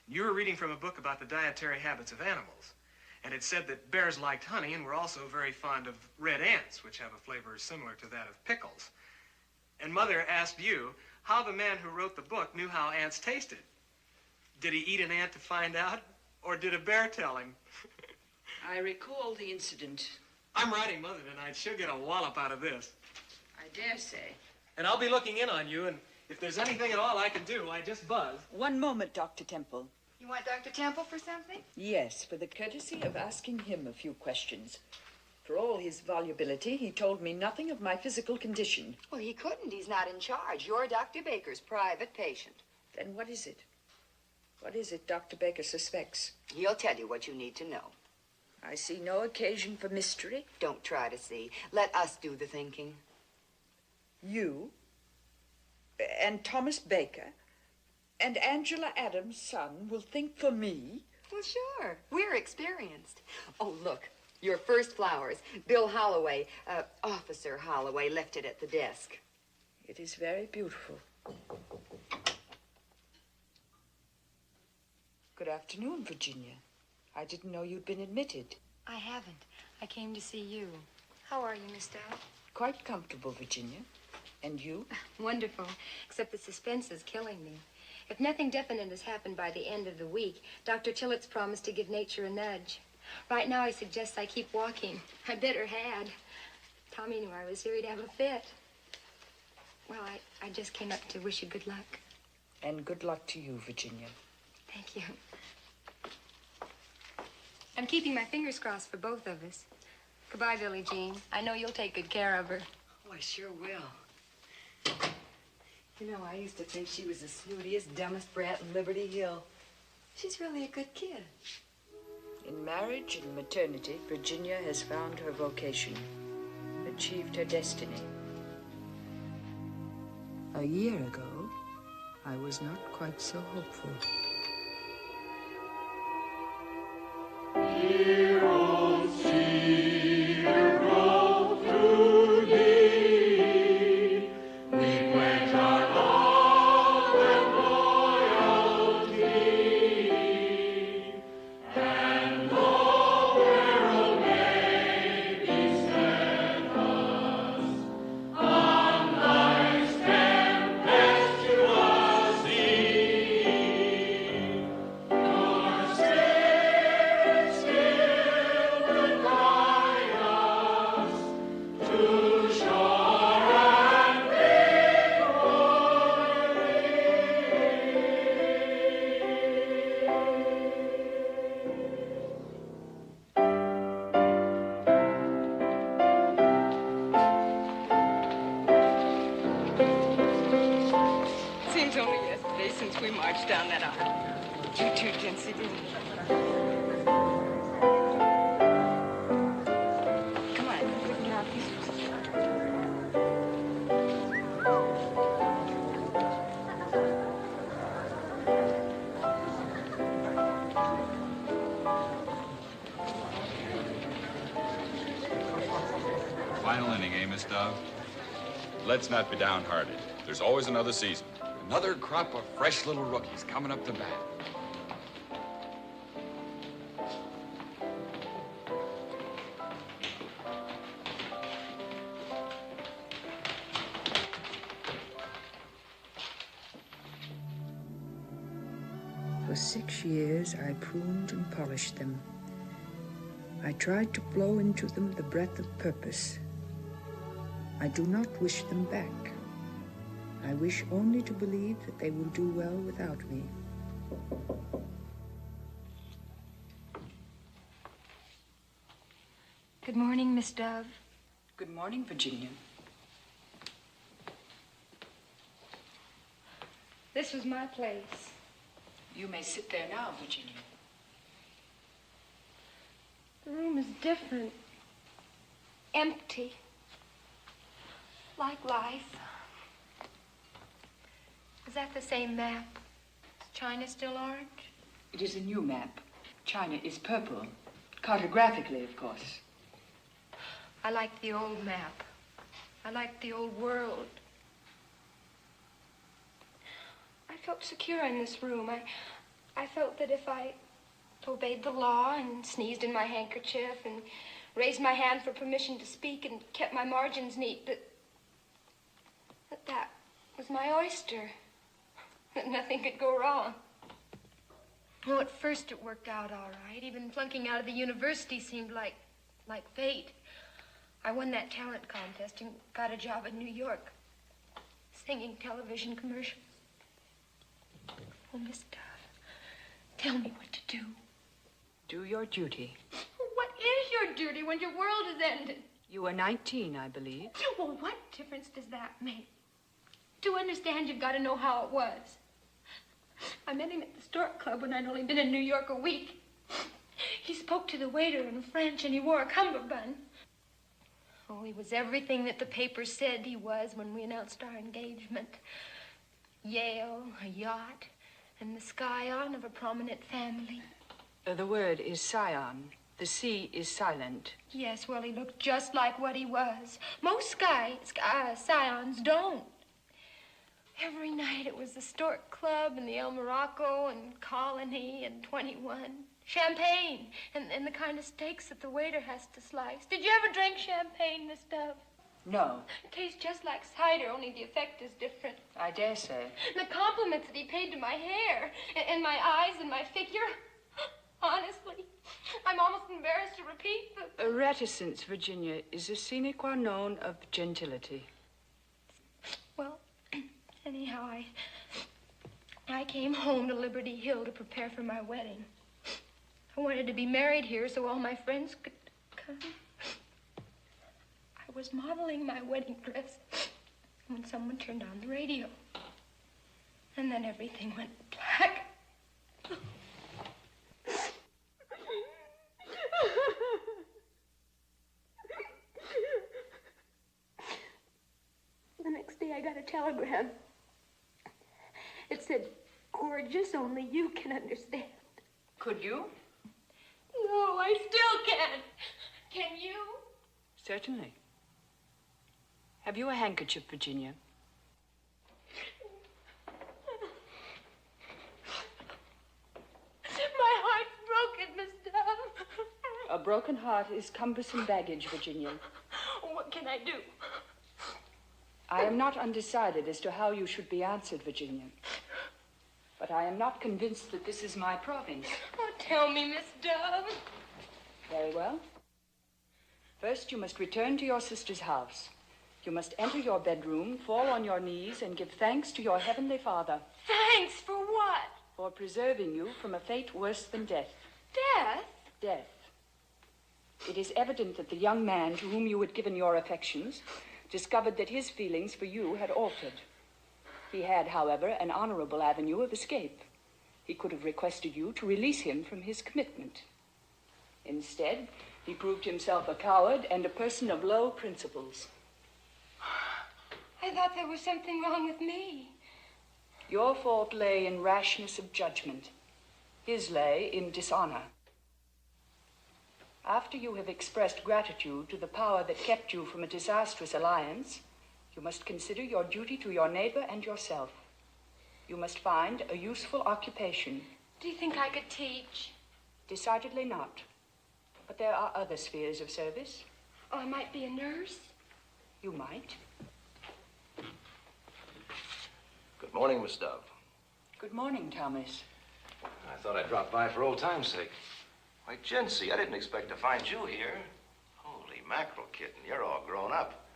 You were reading from a book about the dietary habits of animals. And it said that bears liked honey and were also very fond of red ants, which have a flavor similar to that of pickles. And Mother asked you how the man who wrote the book knew how ants tasted. Did he eat an ant to find out, or did a bear tell him? I recall the incident. I'm writing Mother tonight. She'll get a wallop out of this. I dare say. And I'll be looking in on you, and if there's anything at all I can do, I just buzz. One moment, Dr. Temple. You want Dr. Temple for something? Yes, for the courtesy of asking him a few questions. For all his volubility, he told me nothing of my physical condition. Well, he couldn't. He's not in charge. You're Dr. Baker's private patient. Then what is it? What is it Dr. Baker suspects? He'll tell you what you need to know. I see no occasion for mystery. Don't try to see. Let us do the thinking. You? And Thomas Baker? And Angela Adams' son will think for me? Well, sure. We're experienced. Oh, look. Your first flowers. Bill Holloway, Officer Holloway, left it at the desk. It is very beautiful. Good afternoon, Virginia. I didn't know you'd been admitted. I haven't. I came to see you. How are you, Miss Dove? Quite comfortable, Virginia. And you? Wonderful, except the suspense is killing me. If nothing definite has happened by the end of the week, Dr. Tillett's promised to give nature a nudge. Right now, he suggests I keep walking. I better had. Tommy knew I was here, he'd have a fit. Well, I just came up to wish you good luck. And good luck to you, Virginia. Thank you. I'm keeping my fingers crossed for both of us. Goodbye, Billie Jean. I know you'll take good care of her. Oh, I sure will. You know, I used to think she was the snootiest, dumbest brat in Liberty Hill. She's really a good kid. In marriage and maternity, Virginia has found her vocation, achieved her destiny. A year ago, I was not quite so hopeful. Dear old Cedar Grove, to thee we pledge our love and loyalty, and though peril may beset us, on life's tempestuous sea, your spirit still will guide us to shore and Seems only yesterday since we marched down that aisle. You too, Jency, didn't you? Come on, quick now, Final inning, eh, Miss Dove? Let's not be downhearted. There's always another season. Another crop of fresh little rookies coming up to bat. For 6 years, I pruned and polished them. I tried to blow into them the breath of purpose. I do not wish them back. I wish only to believe that they will do well without me. Good morning, Miss Dove. Good morning, Virginia. This was my place. You may sit there now, Virginia. The room is different. Empty. Like life. Is that the same map? Is China still orange? It is a new map. China is purple. Cartographically, of course. I like the old map. I like the old world. I felt secure in this room. I felt that if I obeyed the law and sneezed in my handkerchief and raised my hand for permission to speak and kept my margins neat, that was my oyster. That nothing could go wrong. Well, at first it worked out all right. Even flunking out of the university seemed like fate. I won that talent contest and got a job in New York, singing television commercials. Oh, Miss Dove, tell me what to do. Do your duty. What is your duty when your world is ended? You are 19, I believe. Well, what difference does that make? To understand, you've got to know how it was. I met him at the Stork Club when I'd only been in New York a week. He spoke to the waiter in French, and he wore a cummerbund. Oh, he was everything that the papers said he was when we announced our engagement. Yale, a yacht, and the scion of a prominent family. The word is scion. The C is silent. Yes, well, he looked just like what he was. Most scions don't. Every night it was the Stork Club and the El Morocco and Colony and 21. Champagne and the kind of steaks that the waiter has to slice. Did you ever drink champagne, Miss Dove? No. It tastes just like cider, only the effect is different. I dare say. The compliments that he paid to my hair and my eyes and my figure. Honestly, I'm almost embarrassed to repeat the... Reticence, Virginia, is a sine qua non of gentility. Well, anyhow, I came home to Liberty Hill to prepare for my wedding. I wanted to be married here so all my friends could come. I was modeling my wedding dress when someone turned on the radio. And then everything went black. The next day I got a telegram. It said, "Gorgeous, only you can understand." Could you? No, I still can't. Can you? Certainly. Have you a handkerchief, Virginia? My heart's broken, Miss Dove. A broken heart is cumbersome baggage, Virginia. What can I do? I am not undecided as to how you should be answered, Virginia. But I am not convinced that this is my province. Oh, tell me, Miss Dove. Very well. First, you must return to your sister's house. You must enter your bedroom, fall on your knees, and give thanks to your heavenly Father. Thanks for what? For preserving you from a fate worse than death. Death? Death. It is evident that the young man to whom you had given your affections discovered that his feelings for you had altered. He had, however, an honorable avenue of escape. He could have requested you to release him from his commitment. Instead, he proved himself a coward and a person of low principles. I thought there was something wrong with me. Your fault lay in rashness of judgment. His lay in dishonor. After you have expressed gratitude to the power that kept you from a disastrous alliance, you must consider your duty to your neighbor and yourself. You must find a useful occupation. Do you think I could teach? Decidedly not. But there are other spheres of service. Oh, I might be a nurse? You might. Good morning, Miss Dove. Good morning, Thomas. I thought I'd drop by for old time's sake. Why, Jency, I didn't expect to find you here. Holy mackerel, kitten, you're all grown up.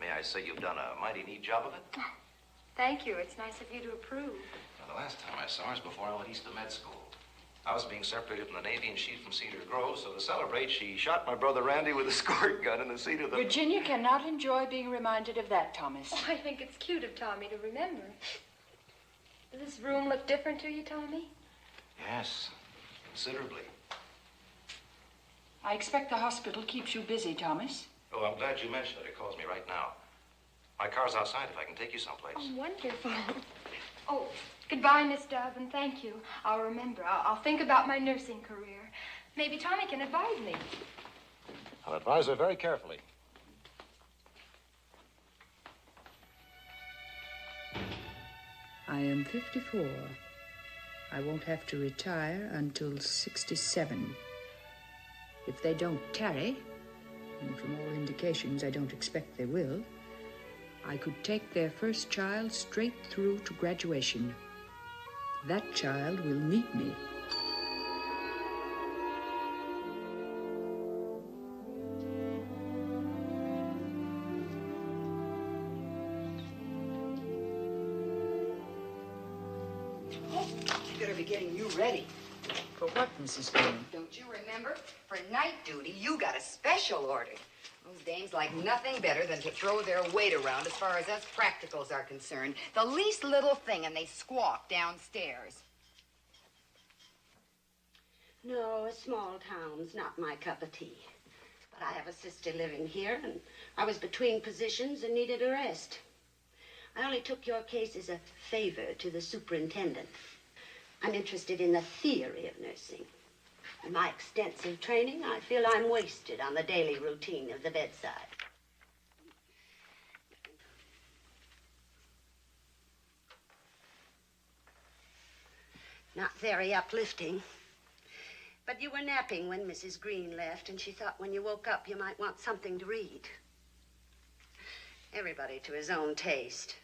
May I say you've done a mighty neat job of it? Thank you. It's nice of you to approve. Now, the last time I saw her was before I went east to med school. I was being separated from the Navy and she's from Cedar Grove, so to celebrate, she shot my brother Randy with a squirt gun in the seat of the... Virginia cannot enjoy being reminded of that, Thomas. Oh, I think it's cute of Tommy to remember. Does this room look different to you, Tommy? Yes, considerably. I expect the hospital keeps you busy, Thomas. Oh, I'm glad you mentioned it. It calls me right now. My car's outside if I can take you someplace. Oh, wonderful. Oh, goodbye, Miss Dove, and thank you. I'll remember. I'll think about my nursing career. Maybe Tommy can advise me. I'll advise her very carefully. I am 54. I won't have to retire until 67. If they don't tarry, and from all indications I don't expect they will, I could take their first child straight through to graduation. That child will need me. Better be getting you ready. For what, Mrs. Green? Don't you remember? For night duty, you got a special order. Those dames like nothing better than to throw their weight around as far as us practicals are concerned. The least little thing and they squawk downstairs. No, a small town's not my cup of tea. But I have a sister living here, and I was between positions and needed a rest. I only took your case as a favor to the superintendent. I'm interested in the theory of nursing. In my extensive training, I feel I'm wasted on the daily routine of the bedside. Not very uplifting. But you were napping when Mrs. Green left, and she thought when you woke up you might want something to read. Everybody to his own taste.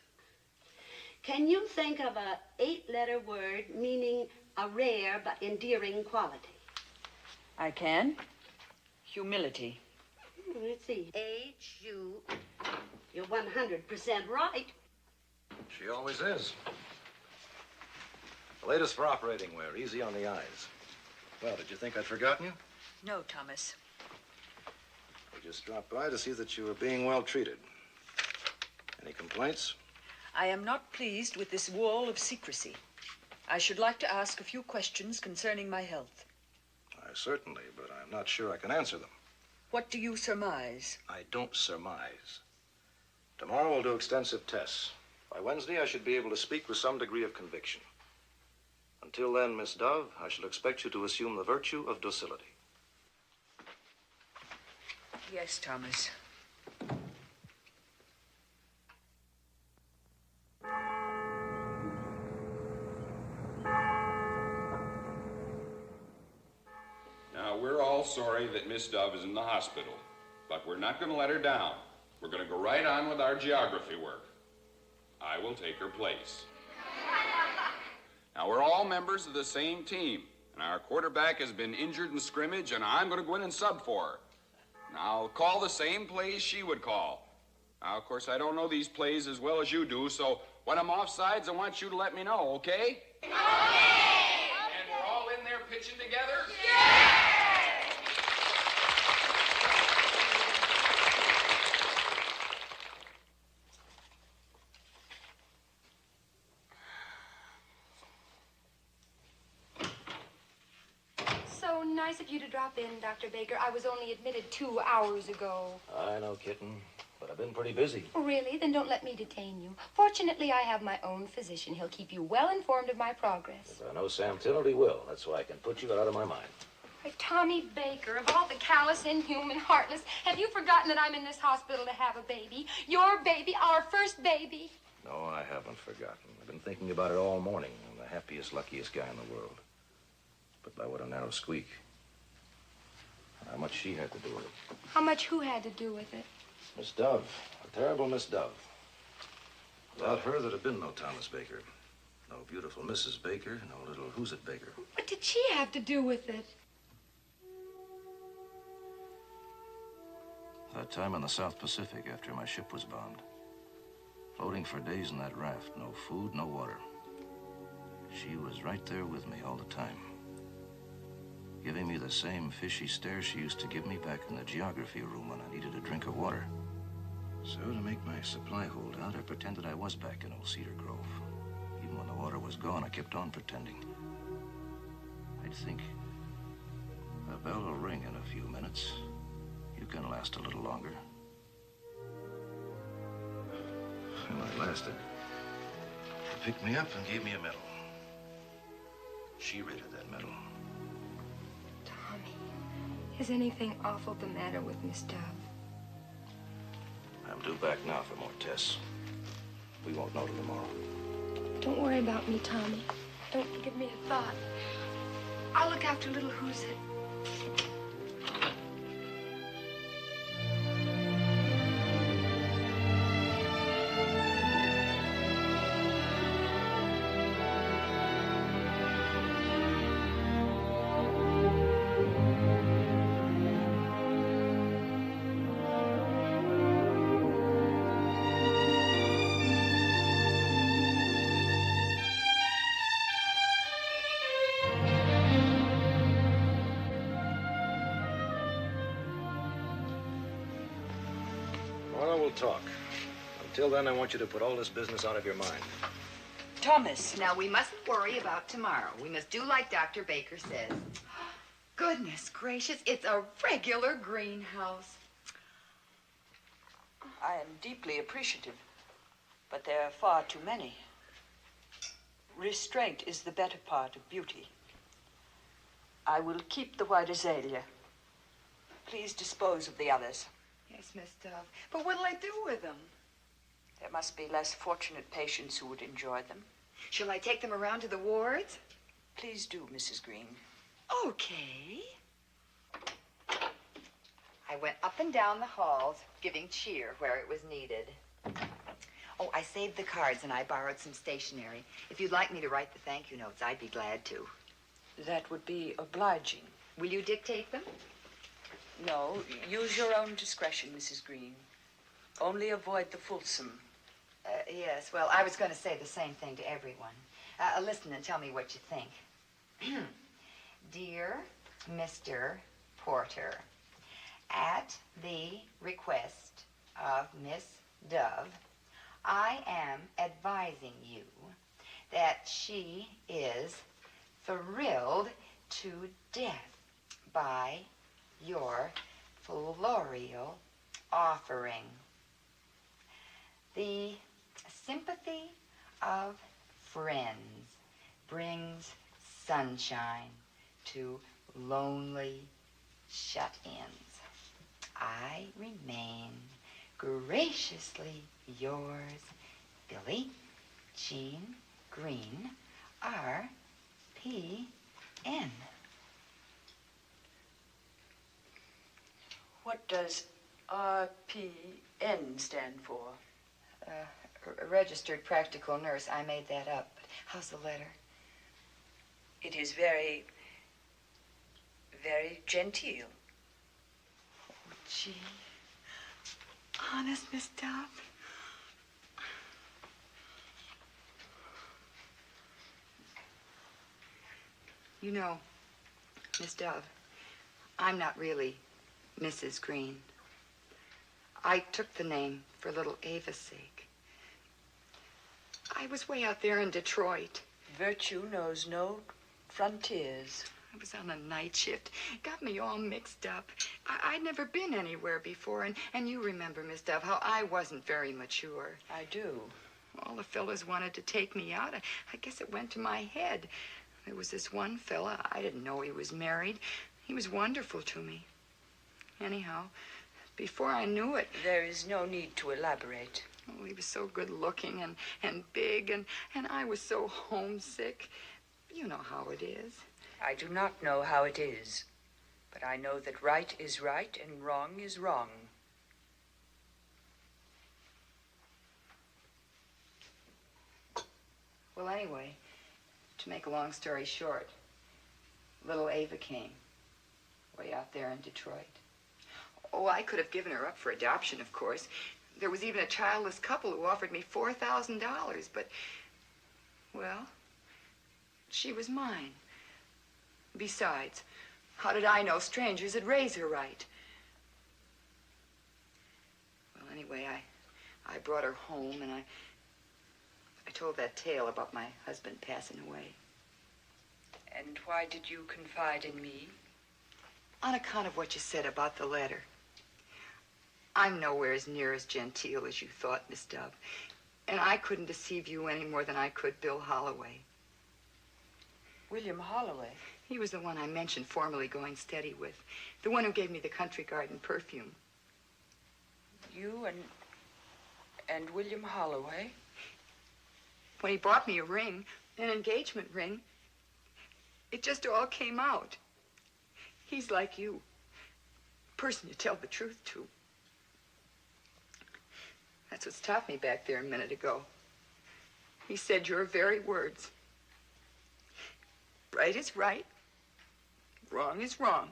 Can you think of a 8-letter word meaning a rare but endearing quality? I can. Humility. Let's see. H-U. You're 100% right. She always is. The latest for operating wear, easy on the eyes. Well, did you think I'd forgotten you? No, Thomas. We just dropped by to see that you were being well treated. Any complaints? I am not pleased with this wall of secrecy. I should like to ask a few questions concerning my health. Certainly, but I'm not sure I can answer them. What do you surmise? I don't surmise. Tomorrow we'll do extensive tests. By Wednesday, I should be able to speak with some degree of conviction. Until then, Miss Dove, I shall expect you to assume the virtue of docility. Yes, Thomas. Now, we're all sorry that Miss Dove is in the hospital, but we're not going to let her down. We're going to go right on with our geography work. I will take her place. Now, we're all members of the same team, and our quarterback has been injured in scrimmage, and I'm going to go in and sub for her. Now, I'll call the same plays she would call. Now, of course, I don't know these plays as well as you do, so when I'm offsides, I want you to let me know, okay? Okay! And we're all in there pitching together? Yeah! So nice of you to drop in, Dr. Baker. I was only admitted 2 hours ago. I know, kitten, but I've been pretty busy. Oh, really? Then don't let me detain you. Fortunately, I have my own physician. He'll keep you well informed of my progress. I know Sam Tilley will. That's why I can put you out of my mind. Why, Tommy Baker, of all the callous, inhuman, heartless, have you forgotten that I'm in this hospital to have a baby? Your baby, our first baby. No, I haven't forgotten. I've been thinking about it all morning. I'm the happiest, luckiest guy in the world. But by what a narrow squeak. How much she had to do with it. How much who had to do with it? Miss Dove. A terrible Miss Dove. Without her, there'd have been no Thomas Baker. No beautiful Mrs. Baker, no little Who's It Baker. What did she have to do with it? That time in the South Pacific after my ship was bombed. Floating for days in that raft, no food, no water. She was right there with me all the time, giving me the same fishy stare she used to give me back in the geography room when I needed a drink of water. So to make my supply hold out, I pretended I was back in old Cedar Grove. Even when the water was gone, I kept on pretending. I'd think, the bell will ring in a few minutes. You can last a little longer. Well, I lasted. They picked me up and gave me a medal. She rated that medal. Tommy, is anything awful the matter with Miss Dove? I'm due back now for more tests. We won't know till tomorrow. Don't worry about me, Tommy. Don't give me a thought. I'll look after little Who's It. Tomorrow we'll talk. Until then, I want you to put all this business out of your mind. Thomas. Now, we mustn't worry about tomorrow. We must do like Dr. Baker says. Goodness gracious, it's a regular greenhouse. I am deeply appreciative, but there are far too many. Restraint is the better part of beauty. I will keep the white azalea. Please dispose of the others. Yes, Miss Dove. But what'll I do with them? There must be less fortunate patients who would enjoy them. Shall I take them around to the wards? Please do, Mrs. Green. Okay. I went up and down the halls, giving cheer where it was needed. Oh, I saved the cards and I borrowed some stationery. If you'd like me to write the thank you notes, I'd be glad to. That would be obliging. Will you dictate them? No, use your own discretion, Mrs. Green. Only avoid the fulsome. Yes, well, I was going to say the same thing to everyone. Listen and tell me what you think. Dear Mr. Porter, at the request of Miss Dove, I am advising you that she is thrilled to death by your floral offering. The sympathy of friends brings sunshine to lonely shut-ins. I remain graciously yours, Billie Jean Green, R.P.N. What does RPN stand for? Registered practical nurse. I made that up. But how's the letter? It is very, very genteel. Oh, gee. Honest, Miss Dove? You know, Miss Dove, I'm not really Mrs. Green. I took the name for little Ava's sake. I was way out there in Detroit. Virtue knows no frontiers. I was on a night shift. Got me all mixed up. I'd never been anywhere before, and you remember, Miss Dove, how I wasn't very mature. I do. All the fellas wanted to take me out. I guess it went to my head. There was this one fella. I didn't know he was married. He was wonderful to me. Anyhow, before I knew it... There is no need to elaborate. Oh, he was so good-looking and big, and I was so homesick. You know how it is. I do not know how it is, but I know that right is right and wrong is wrong. Well, anyway, to make a long story short, little Ava came way out there in Detroit. Oh, I could have given her up for adoption, of course. There was even a childless couple who offered me $4,000, but, well, she was mine. Besides, how did I know strangers would raise her right? Well, anyway, I brought her home, and I told that tale about my husband passing away. And why did you confide in me? On account of what you said about the letter. I'm nowhere as near as genteel as you thought, Miss Dove. And I couldn't deceive you any more than I could Bill Holloway. William Holloway? He was the one I mentioned formerly going steady with. The one who gave me the country garden perfume. You and William Holloway? When he bought me a ring, an engagement ring, it just all came out. He's like you. A person you tell the truth to. That's what stopped me back there a minute ago. He said your very words. Right is right. Wrong is wrong.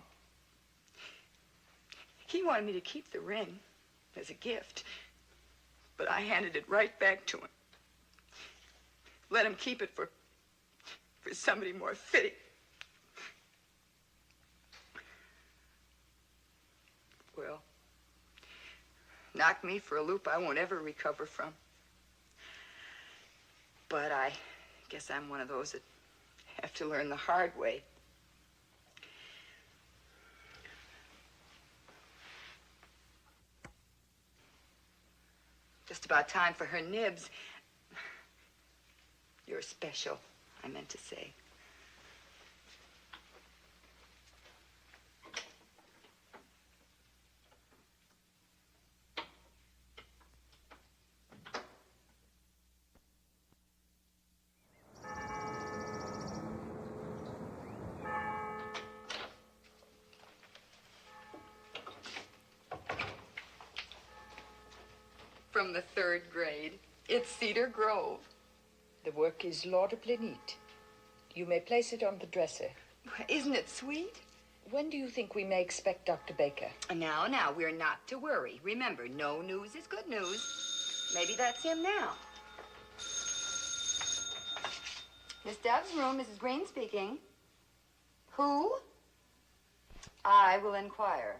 He wanted me to keep the ring as a gift, but I handed it right back to him. Let him keep it for somebody more fitting. Well, knock me for a loop I won't ever recover from. But I guess I'm one of those that have to learn the hard way. Just about time for her nibs. You're special, I meant to say. From the 3rd grade. It's Cedar Grove. The work is laudably neat. You may place it on the dresser. Isn't it sweet? When do you think we may expect Dr. Baker? Now, we're not to worry. Remember, no news is good news. Maybe that's him now. Miss Dove's room, Mrs. Green speaking. Who? I will inquire.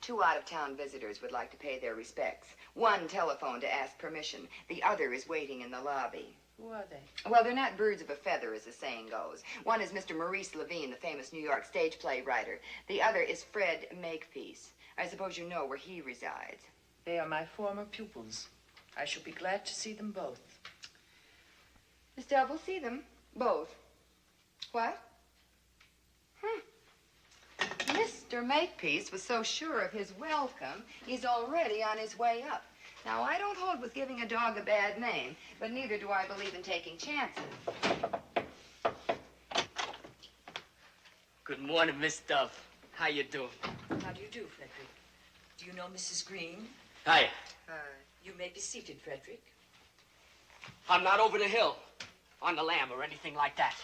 2 out-of-town visitors would like to pay their respects. One telephoned to ask permission. The other is waiting in the lobby. Who are they? Well, they're not birds of a feather, as the saying goes. One is Mr. Maurice Levine, the famous New York stage play writer. The other is Fred Makepeace. I suppose you know where he resides. They are my former pupils. I shall be glad to see them both. Miss Dove will see them. Both. What? Mr. Makepeace was so sure of his welcome, he's already on his way up. Now, I don't hold with giving a dog a bad name, but neither do I believe in taking chances. Good morning, Miss Dove. How you doing? How do you do, Frederick? Do you know Mrs. Green? Hiya. You may be seated, Frederick. I'm not over the hill, on the lam, or anything like that.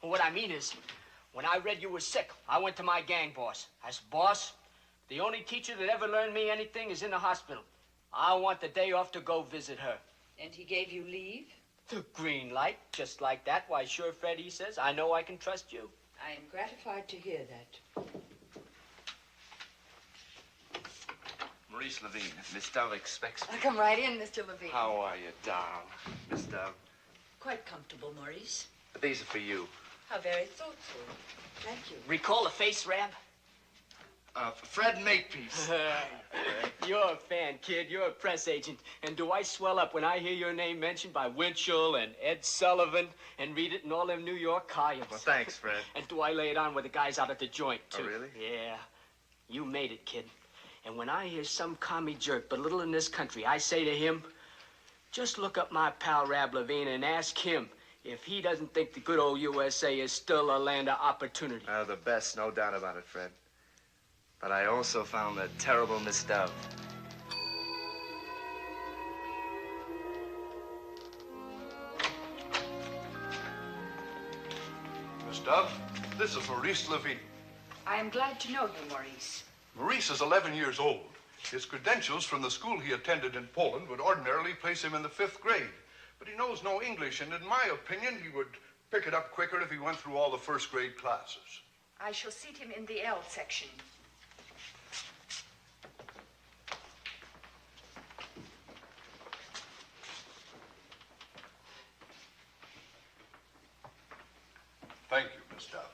What I mean is, when I read you were sick, I went to my gang boss. As boss, the only teacher that ever learned me anything is in the hospital. I want the day off to go visit her. And he gave you leave? The green light, just like that. Why, sure, Fred, he says. I know I can trust you. I am gratified to hear that. Maurice Levine, Miss Dove expects me. Come right in, Mr. Levine. How are you, doll? Miss Dove? Quite comfortable, Maurice. These are for you. How very thoughtful. Thank you. Recall a face, Rab? Fred Makepeace. You're a fan, kid. You're a press agent. And do I swell up when I hear your name mentioned by Winchell and Ed Sullivan and read it in all them New York columns? Well, thanks, Fred. And do I lay it on with the guys out at the joint, too? Oh, really? Yeah. You made it, kid. And when I hear some commie jerk belittling this country, I say to him, just look up my pal Rab Levine and ask him if he doesn't think the good old USA is still a land of opportunity. The best, no doubt about it, Fred. But I also found the terrible Miss Dove. Miss Dove, this is Maurice Levine. I am glad to know you, Maurice. Maurice is 11 years old. His credentials from the school he attended in Poland would ordinarily place him in the 5th grade. But he knows no English, and in my opinion, he would pick it up quicker if he went through all the 1st grade classes. I shall seat him in the L section. Thank you, Miss Dove.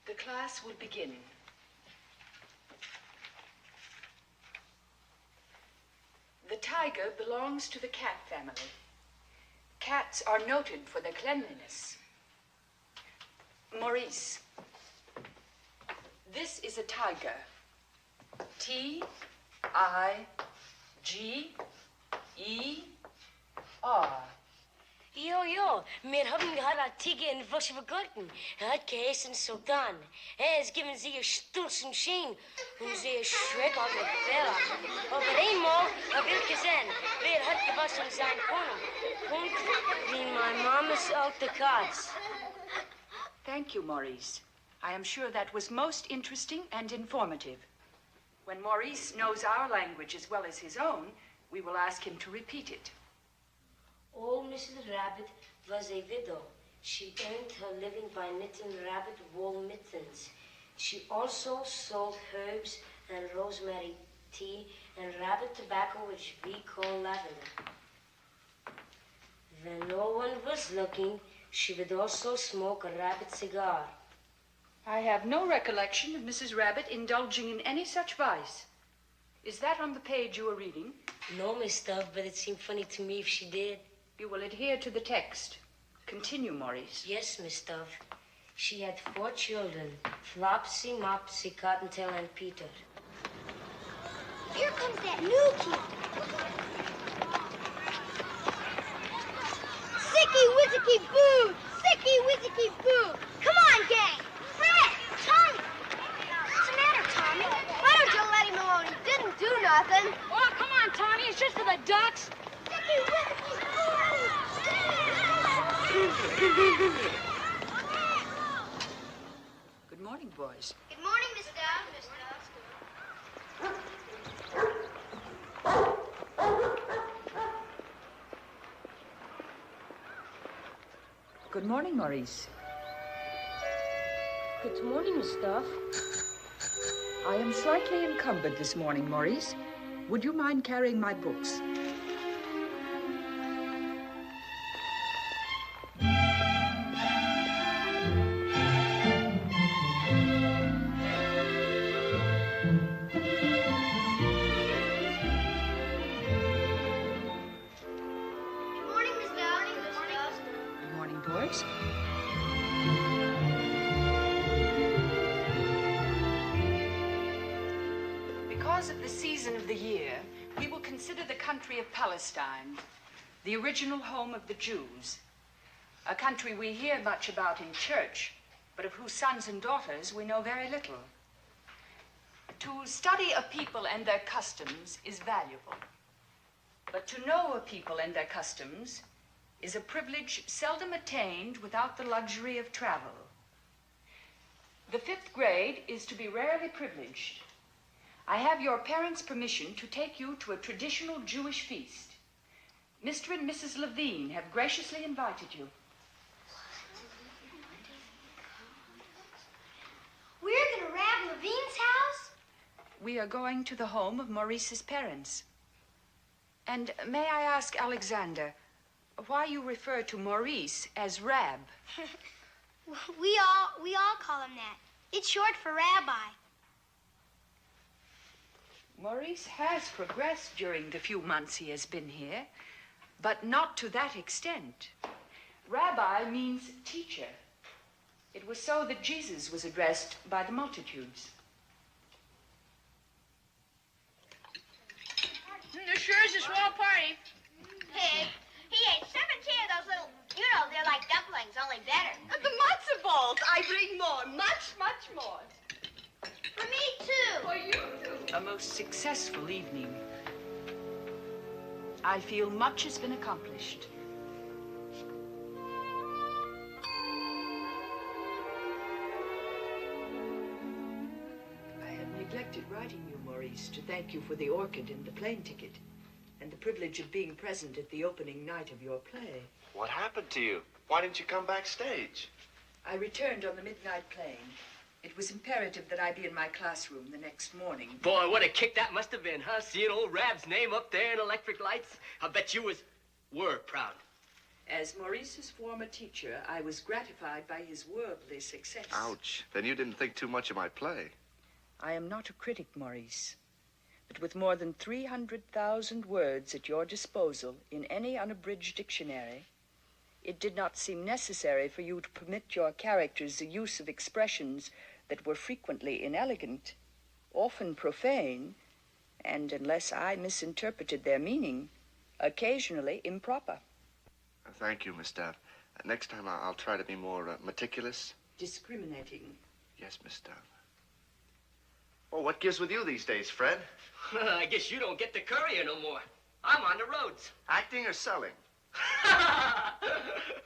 The class will begin. The tiger belongs to the cat family. Cats are noted for their cleanliness. Maurice, this is a tiger. T-I-G-E-R. Jo, wir haben gerade einen Tiger in Wasche vergolten. Hat geheißen Sultan. Ist geben sie stolzen Schein und sie Schreck auf den Fell. Aber einmal hab ich gesehen, wer hat gewaschen sein Pony. Punkt wie my mama's alte Katz. Thank you, Maurice. I am sure that was most interesting and informative. When Maurice knows our language as well as his own, we will ask him to repeat it. Old Mrs. Rabbit was a widow. She earned her living by knitting rabbit wool mittens. She also sold herbs and rosemary tea and rabbit tobacco, which we call lavender. When no one was looking, she would also smoke a rabbit cigar. I have no recollection of Mrs. Rabbit indulging in any such vice. Is that on the page you were reading? No, Miss Dove, but it seemed funny to me if she did. You will adhere to the text. Continue, Maurice. Yes, Miss Dove. She had 4 children, Flopsy, Mopsy, Cottontail, and Peter. Here comes that new kid. Sicky whizzicky boo! Sicky whizzicky boo! Come on, gang! Fred! Tommy! What's the matter, Tommy? Why don't you let him alone? He didn't do nothing. Oh, come on, Tommy. It's just for the ducks. Sicky whizzicky Good morning, boys. Good morning, Miss Dove. Good morning, Maurice. Good morning, Miss Dove. I am slightly encumbered this morning, Maurice. Would you mind carrying my books? Because of the season of the year, we will consider the country of Palestine, the original home of the Jews, a country we hear much about in church, but of whose sons and daughters we know very little. To study a people and their customs is valuable, but to know a people and their customs is a privilege seldom attained without the luxury of travel. The 5th grade is to be rarely privileged. I have your parents' permission to take you to a traditional Jewish feast. Mr. and Mrs. Levine have graciously invited you. We're going to Rab Levine's house? We are going to the home of Maurice's parents. And may I ask, Alexander, why you refer to Maurice as Rab? We all call him that. It's short for Rabbi. Maurice has progressed during the few months he has been here, but not to that extent. Rabbi means teacher. It was so that Jesus was addressed by the multitudes. There sure is a swell party. Pig, he ate 17 of those little, they're like dumplings, only better. The matzo balls. I bring more. Much, much more. For me, too. For you, too. A most successful evening. I feel much has been accomplished. neglected writing you, Maurice, to thank you for the orchid and the plane ticket, and the privilege of being present at the opening night of your play. What happened to you? Why didn't you come backstage? I returned on the midnight plane. It was imperative that I be in my classroom the next morning. Boy, what a kick that must have been, huh? Seeing old Rab's name up there in electric lights. I bet you were proud. As Maurice's former teacher, I was gratified by his worldly success. Ouch. Then you didn't think too much of my play. I am not a critic, Maurice. But with more than 300,000 words at your disposal in any unabridged dictionary, it did not seem necessary for you to permit your characters the use of expressions that were frequently inelegant, often profane, and, unless I misinterpreted their meaning, occasionally improper. Thank you, Miss Dove. Next time I'll try to be more meticulous. Discriminating. Yes, Miss Dove. Well, what gives with you these days, Fred? I guess you don't get the courier no more. I'm on the roads. Acting or selling?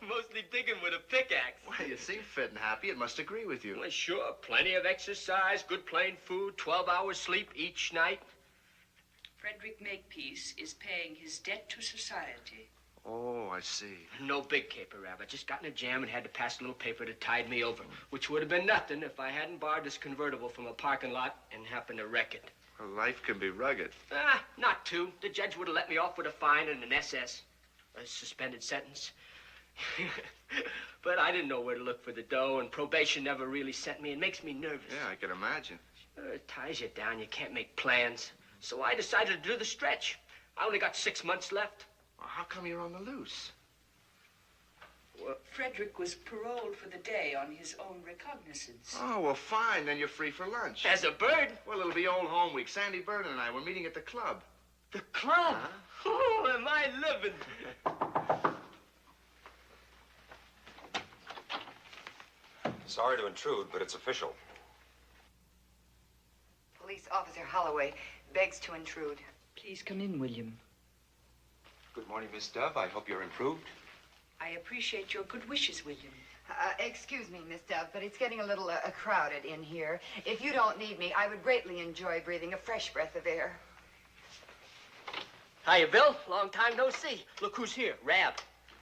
Mostly digging with a pickaxe. Well, you seem fit and happy. It must agree with you. Well, sure. Plenty of exercise, good plain food, 12 hours sleep each night. Frederick Makepeace is paying his debt to society. Oh, I see. No big caper, Rab. I just got in a jam and had to pass a little paper to tide me over, which would have been nothing if I hadn't borrowed this convertible from a parking lot and happened to wreck it. Well, life can be rugged. Not too. The judge would have let me off with a fine and an SS. A suspended sentence. But I didn't know where to look for the dough, and probation never really sent me. It makes me nervous. Yeah, I can imagine. It ties you down. You can't make plans. So I decided to do the stretch. I only got 6 months left. Well, how come you're on the loose? Well, Frederick was paroled for the day on his own recognizance. Oh, well, fine. Then you're free for lunch. As a bird? Well, it'll be old home week. Sandy Vernon and I, we're meeting at the club. The club? Huh? Oh, am I living? Sorry to intrude, but it's official. Police Officer Holloway begs to intrude. Please come in, William. Good morning, Miss Dove. I hope you're improved. I appreciate your good wishes, William. Excuse me, Miss Dove, but it's getting a little crowded in here. If you don't need me, I would greatly enjoy breathing a fresh breath of air. Hiya, Bill. Long time no see. Look who's here, Rab.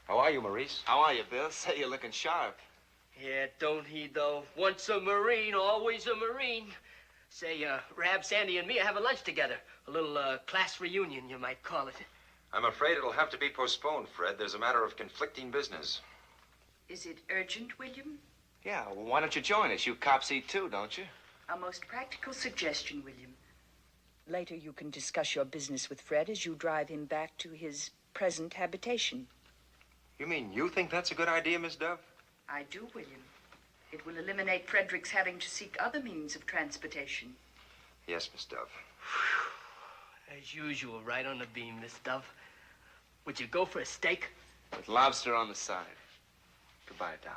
How are you, Maurice? How are you, Bill? Say, you're looking sharp. Yeah, don't he, though? Once a Marine, always a Marine. Say, Rab, Sandy, and me are having lunch together. A little class reunion, you might call it. I'm afraid it'll have to be postponed, Fred. There's a matter of conflicting business. Is it urgent, William? Yeah, well, why don't you join us? You cops eat too, don't you? A most practical suggestion, William. Later you can discuss your business with Fred as you drive him back to his present habitation. You mean you think that's a good idea, Miss Dove? I do, William. It will eliminate Frederick's having to seek other means of transportation. Yes, Miss Dove. As usual, right on the beam, Miss Dove. Would you go for a steak? With lobster on the side. Goodbye, Dow.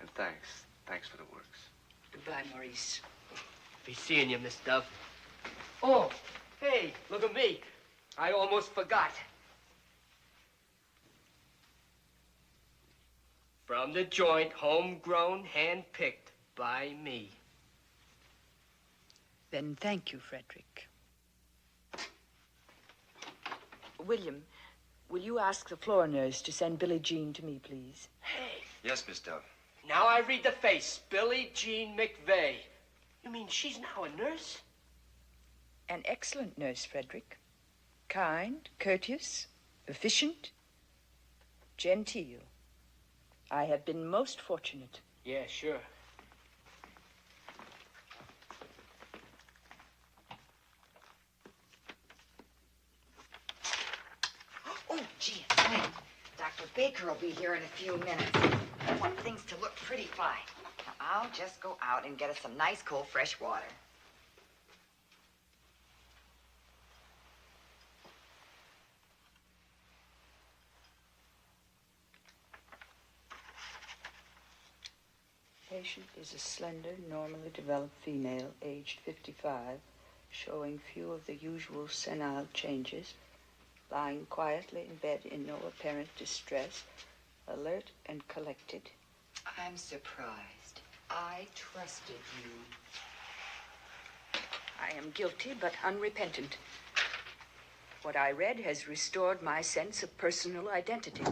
And thanks. Thanks for the works. Goodbye, Maurice. Be seeing you, Miss Dove. Oh, hey, look at me. I almost forgot. From the joint, homegrown, hand-picked by me. Then thank you, Frederick. William, will you ask the floor nurse to send Billie Jean to me, please? Hey. Yes, Miss Dove. Now I read the face. Billie Jean McVeigh. You mean she's now a nurse? An excellent nurse, Frederick. Kind, courteous, efficient, genteel. I have been most fortunate. Yeah, sure. Oh, gee, it's late. Dr. Baker will be here in a few minutes. I want things to look pretty fine. Now, I'll just go out and get us some nice, cold, fresh water. Patient is a slender, normally developed female, aged 55, showing few of the usual senile changes, lying quietly in bed in no apparent distress, alert and collected. I'm surprised. I trusted you. I am guilty but unrepentant. What I read has restored my sense of personal identity.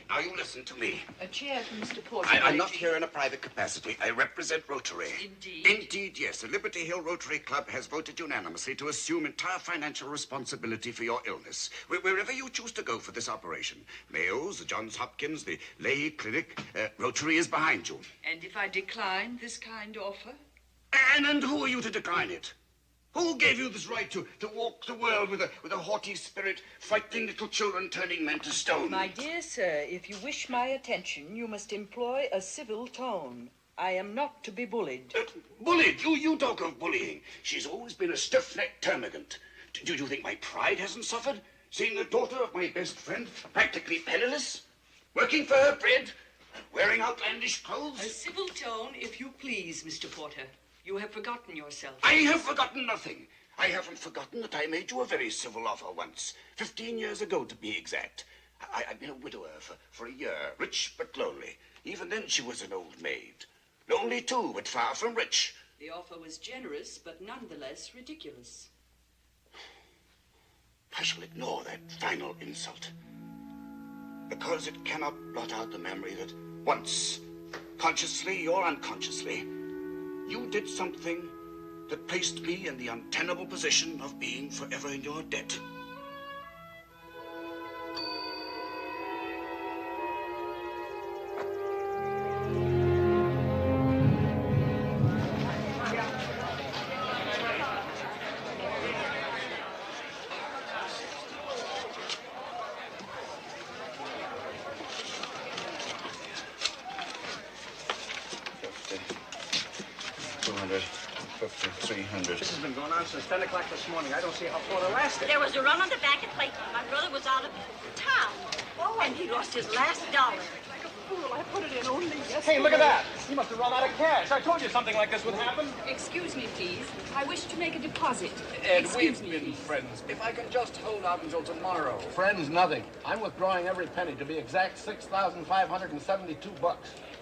Now you listen to me. A chair for Mr. Porter. I'm not here in a private capacity. I represent Rotary. Indeed? Indeed, yes. The Liberty Hill Rotary Club has voted unanimously to assume entire financial responsibility for your illness. Wherever you choose to go for this operation, Mayo's, the Johns Hopkins, the Lay Clinic, Rotary is behind you. And if I decline this kind offer? And who are you to decline it? Who gave you this right to walk the world with a haughty spirit, frightening little children, turning men to stone? My dear sir, if you wish my attention, you must employ a civil tone. I am not to be bullied. Bullied? You talk of bullying. She's always been a stiff-necked termagant. Do you think my pride hasn't suffered? Seeing the daughter of my best friend practically penniless? Working for her bread? Wearing outlandish clothes? A civil tone, if you please, Mr. Porter. You have forgotten yourself. I have forgotten nothing. I haven't forgotten that I made you a very civil offer once. 15 years ago, to be exact. I've been a widower for a year, rich but lonely. Even then, she was an old maid. Lonely, too, but far from rich. The offer was generous, but nonetheless ridiculous. I shall ignore that final insult. Because it cannot blot out the memory that once, consciously or unconsciously, you did something that placed me in the untenable position of being forever in your debt. This has been going on since 10 o'clock this morning. I don't see how Porter lasted. There was a run on the back at Clayton. My brother was out of town. Oh, and he lost his last dollar. Like a fool, I put it in only yesterday. Hey, look at that. He must have run out of cash. I told you something like this would happen. Excuse me, please. I wish to make a deposit. Ed, we've been friends. If I can just hold out until tomorrow. Friends, nothing. I'm withdrawing every penny. To be exact, $6,572.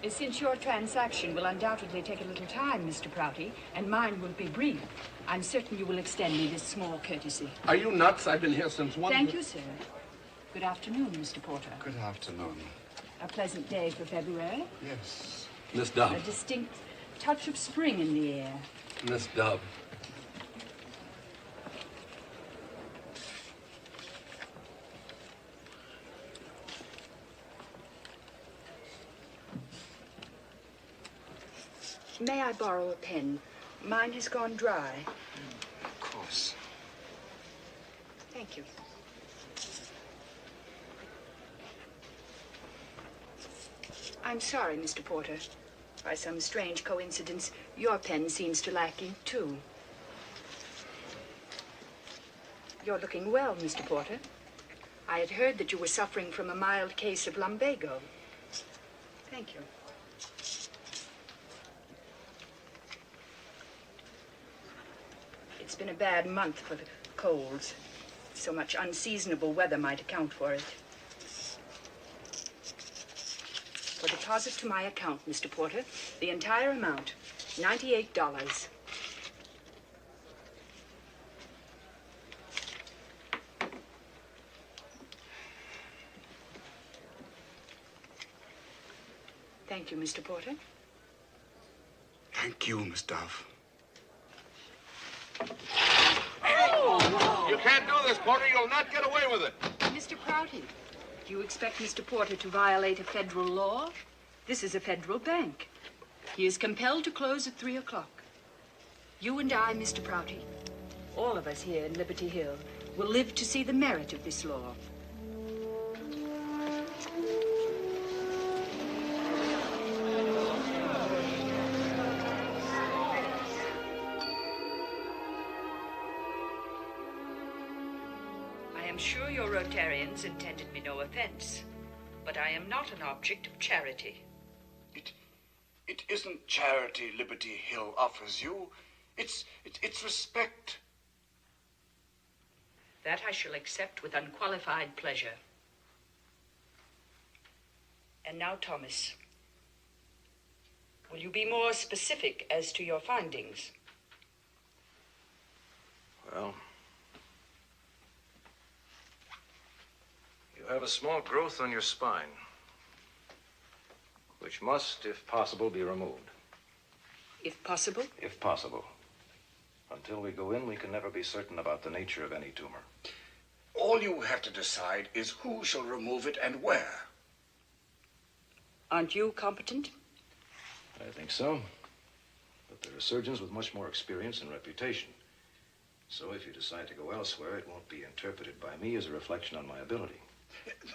Since your transaction will undoubtedly take a little time, Mr. Prouty, and mine will be brief, I'm certain you will extend me this small courtesy. Are you nuts? I've been here since 1... Thank you, sir. Good afternoon, Mr. Porter. Good afternoon. A pleasant day for February. Yes. Miss Dove. A distinct touch of spring in the air. Miss Dove. May I borrow a pen? Mine has gone dry. Of course. Thank you. I'm sorry, Mr. Porter. By some strange coincidence, your pen seems to lack ink, too. You're looking well, Mr. Porter. I had heard that you were suffering from a mild case of lumbago. Thank you. It's been a bad month for the colds. So much unseasonable weather might account for it. For deposit to my account, Mr. Porter, the entire amount, $98. Thank you, Mr. Porter. Thank you, Miss Dove. You can't do this, Porter. You'll not get away with it. Mr. Prouty, do you expect Mr. Porter to violate a federal law? This is a federal bank. He is compelled to close at 3 o'clock. You and I, Mr. Prouty, all of us here in Liberty Hill, will live to see the merit of this law. I am sure your Rotarians intended me no offense, but I am not an object of charity. It isn't charity Liberty Hill offers you. It's respect. That I shall accept with unqualified pleasure. And now, Thomas, will you be more specific as to your findings? Well, you have a small growth on your spine, which must, if possible, be removed. If possible? If possible. Until we go in, we can never be certain about the nature of any tumor. All you have to decide is who shall remove it and where. Aren't you competent? I think so. But there are surgeons with much more experience and reputation. So if you decide to go elsewhere, it won't be interpreted by me as a reflection on my ability.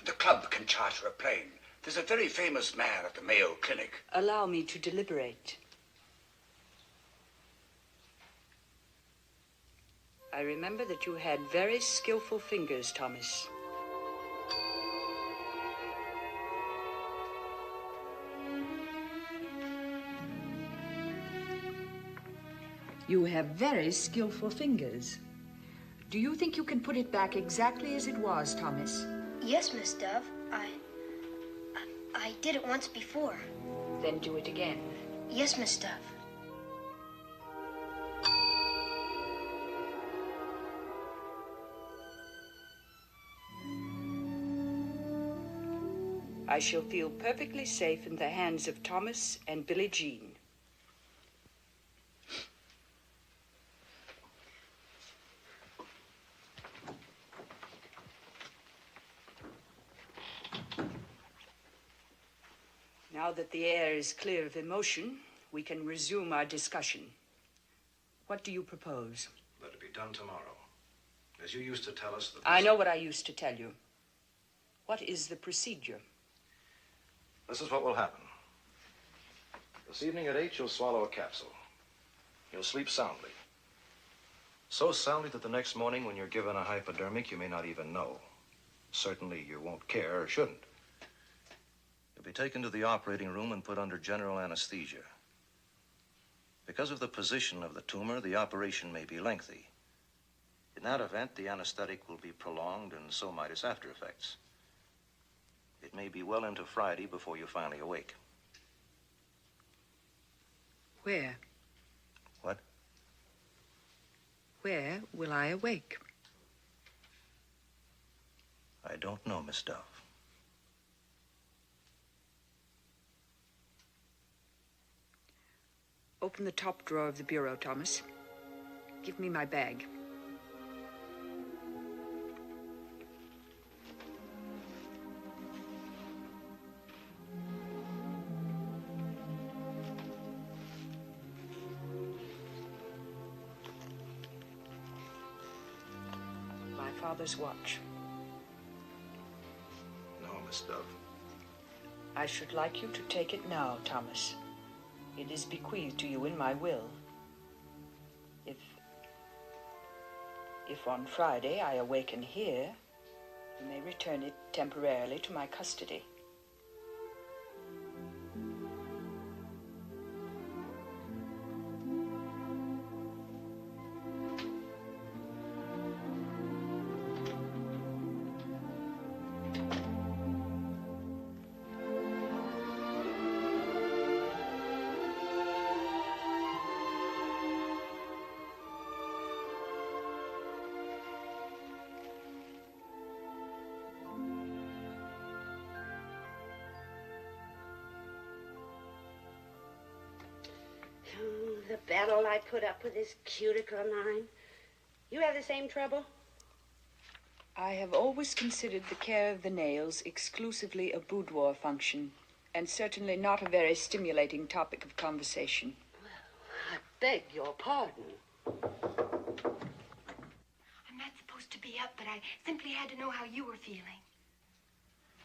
The club can charter a plane. There's a very famous man at the Mayo Clinic. Allow me to deliberate. I remember that you had very skillful fingers, Thomas. You have very skillful fingers. Do you think you can put it back exactly as it was, Thomas? Yes, Miss Dove. I did it once before. Then do it again. Yes, Miss Dove. I shall feel perfectly safe in the hands of Thomas and Billie Jean. Now that the air is clear of emotion, we can resume our discussion. What do you propose? Let it be done tomorrow. As you used to tell us, I know what I used to tell you. What is the procedure? This is what will happen. This evening at 8, you'll swallow a capsule. You'll sleep soundly. So soundly that the next morning when you're given a hypodermic, you may not even know. Certainly you won't care or shouldn't. You'll be taken to the operating room and put under general anesthesia. Because of the position of the tumor, the operation may be lengthy. In that event, the anesthetic will be prolonged, and so might its after effects. It may be well into Friday before you finally awake. Where? What? Where will I awake? I don't know, Miss Dove. Open the top drawer of the bureau, Thomas. Give me my bag. My father's watch. No, Miss Dove. I should like you to take it now, Thomas. It is bequeathed to you in my will. If on Friday I awaken here, you may return it temporarily to my custody. The battle I put up with this cuticle of mine. You have the same trouble? I have always considered the care of the nails exclusively a boudoir function, and certainly not a very stimulating topic of conversation. I beg your pardon. I'm not supposed to be up, but I simply had to know how you were feeling.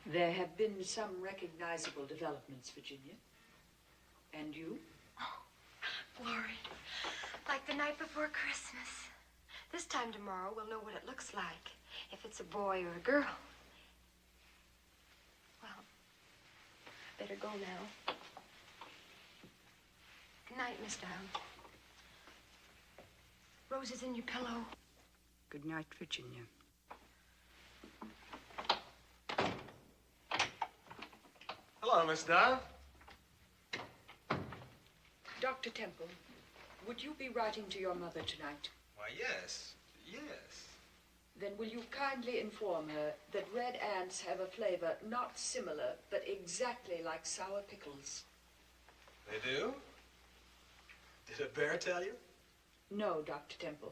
There have been some recognizable developments, Virginia. And you? Glory, like the night before Christmas. This time tomorrow, we'll know what it looks like, if it's a boy or a girl. Well, better go now. Good night, Miss Dove. Roses in your pillow. Good night, Virginia. Hello, Miss Dove. Dr. Temple, would you be writing to your mother tonight? Why, yes. Yes. Then will you kindly inform her that red ants have a flavor not similar, but exactly like sour pickles? They do? Did a bear tell you? No, Dr. Temple.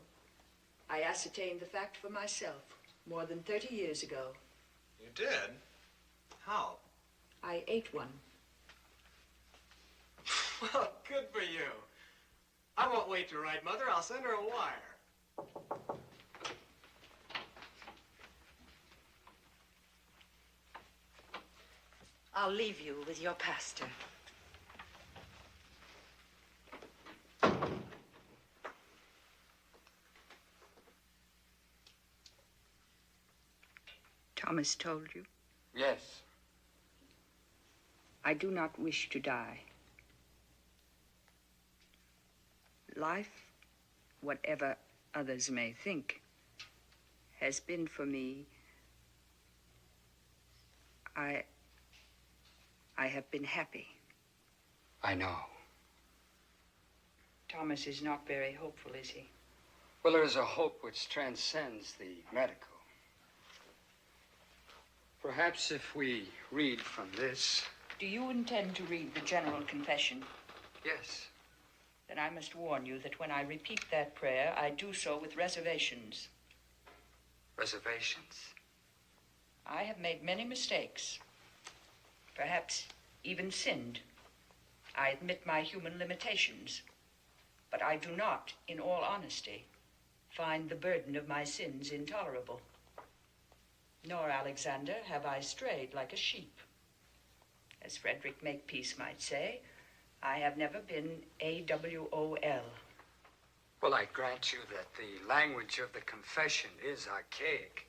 I ascertained the fact for myself more than 30 years ago. You did? How? I ate one. Well, good for you. I won't wait to write, Mother. I'll send her a wire. I'll leave you with your pastor. Thomas told you? Yes. I do not wish to die. Life, whatever others may think, has been for me. I have been happy. I know. Thomas is not very hopeful, is he? Well, there is a hope which transcends the medical. Perhaps if we read from this. Do you intend to read the general confession? Yes. Then I must warn you that when I repeat that prayer, I do so with reservations. Reservations? I have made many mistakes. Perhaps even sinned. I admit my human limitations. But I do not, in all honesty, find the burden of my sins intolerable. Nor, Alexander, have I strayed like a sheep. As Frederick Makepeace might say, I have never been AWOL. Well, I grant you that the language of the confession is archaic,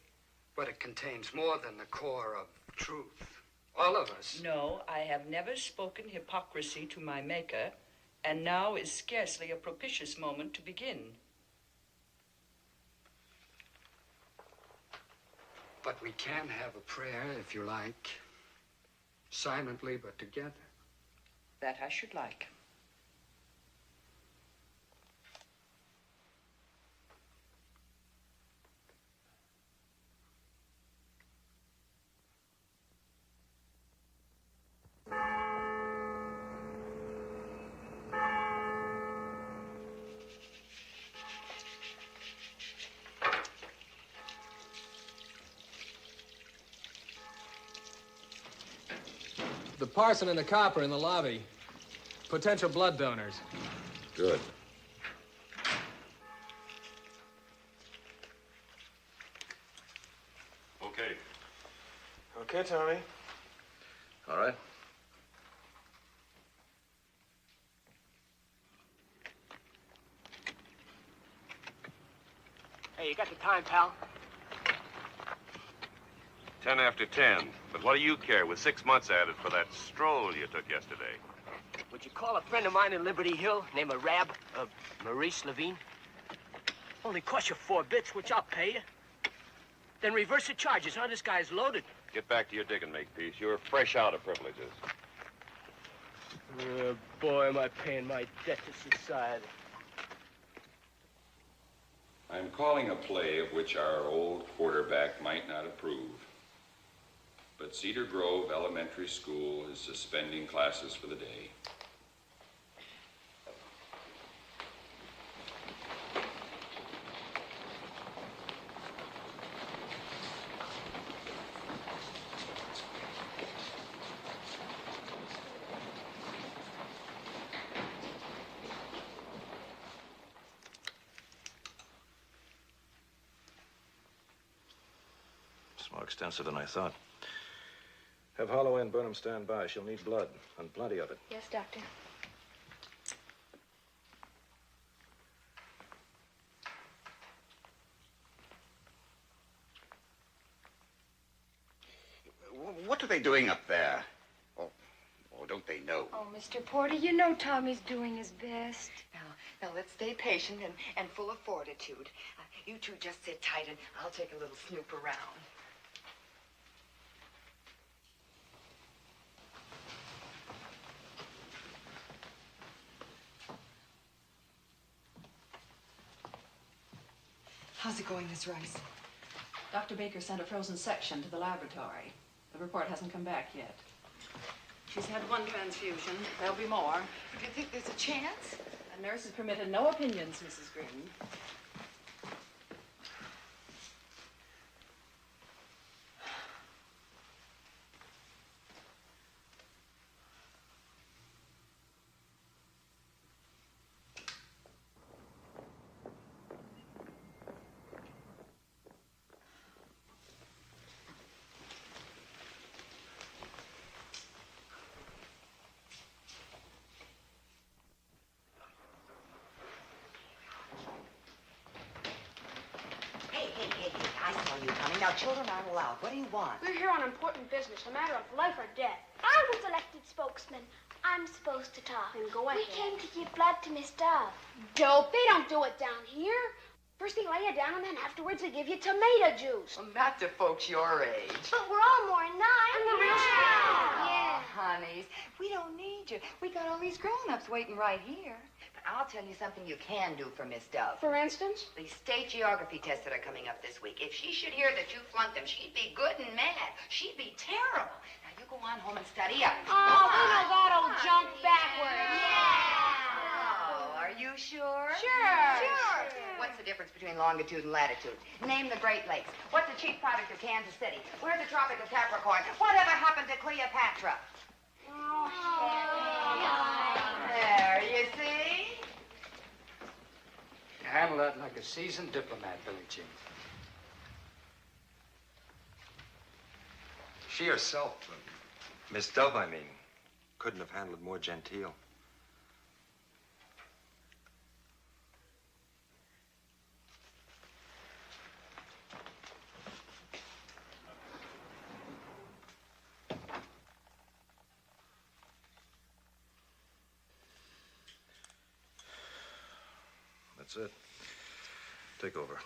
but it contains more than the core of truth. All of us. No, I have never spoken hypocrisy to my Maker, and now is scarcely a propitious moment to begin. But we can have a prayer, if you like, silently but together. That I should like. The parson and the copper in the lobby. Potential blood donors. Good. Okay. Okay, Tommy. All right. Hey, you got the time, pal? 10 after 10. But what do you care with 6 months added for that stroll you took yesterday? Would you call a friend of mine in Liberty Hill, named Rab, Maurice Levine? Only cost you 4 bits, which I'll pay you. Then reverse the charges, huh? This guy's loaded. Get back to your digging, Makepeace. You're fresh out of privileges. Boy, am I paying my debt to society. I'm calling a play of which our old quarterback might not approve. But Cedar Grove Elementary School is suspending classes for the day. It's more extensive than I thought. Have Holloway and Burnham stand by. She'll need blood, and plenty of it. Yes, Doctor. What are they doing up there? Oh, don't they know? Oh, Mr. Porter, you know Tommy's doing his best. Now let's stay patient and full of fortitude. You two just sit tight and I'll take a little snoop around. How's it going, Miss Rice? Dr. Baker sent a frozen section to the laboratory. The report hasn't come back yet. She's had one transfusion. There'll be more. Do you think there's a chance? A nurse has permitted no opinions, Mrs. Green. Now, children aren't allowed. What do you want? We're here on important business, a matter of life or death. I was elected spokesman. I'm supposed to talk. Then go ahead. We came to give blood to Miss Dove. Dope. They don't do it down here. First they lay you down, and then afterwards they give you tomato juice. Well, not to folks your age. But we're all more than 9. I'm the real Yeah. Honeys, we don't need you. We got all these grown-ups waiting right here. But I'll tell you something you can do for Miss Dove. For instance? The state geography tests that are coming up this week. If she should hear that you flunked them, she'd be good and mad. She'd be terrible. Now, you go on home and study up. Oh, we know that old junk backwards. Oh, are you sure? Sure. What's the difference between longitude and latitude? Name the Great Lakes. What's the chief product of Kansas City? Where's the Tropic of Capricorn? Whatever happened to Cleopatra? There, you see? You handle that like a seasoned diplomat, Billie Jean. She herself, Miss Dove, I mean, couldn't have handled it more genteel. That's it. Take over.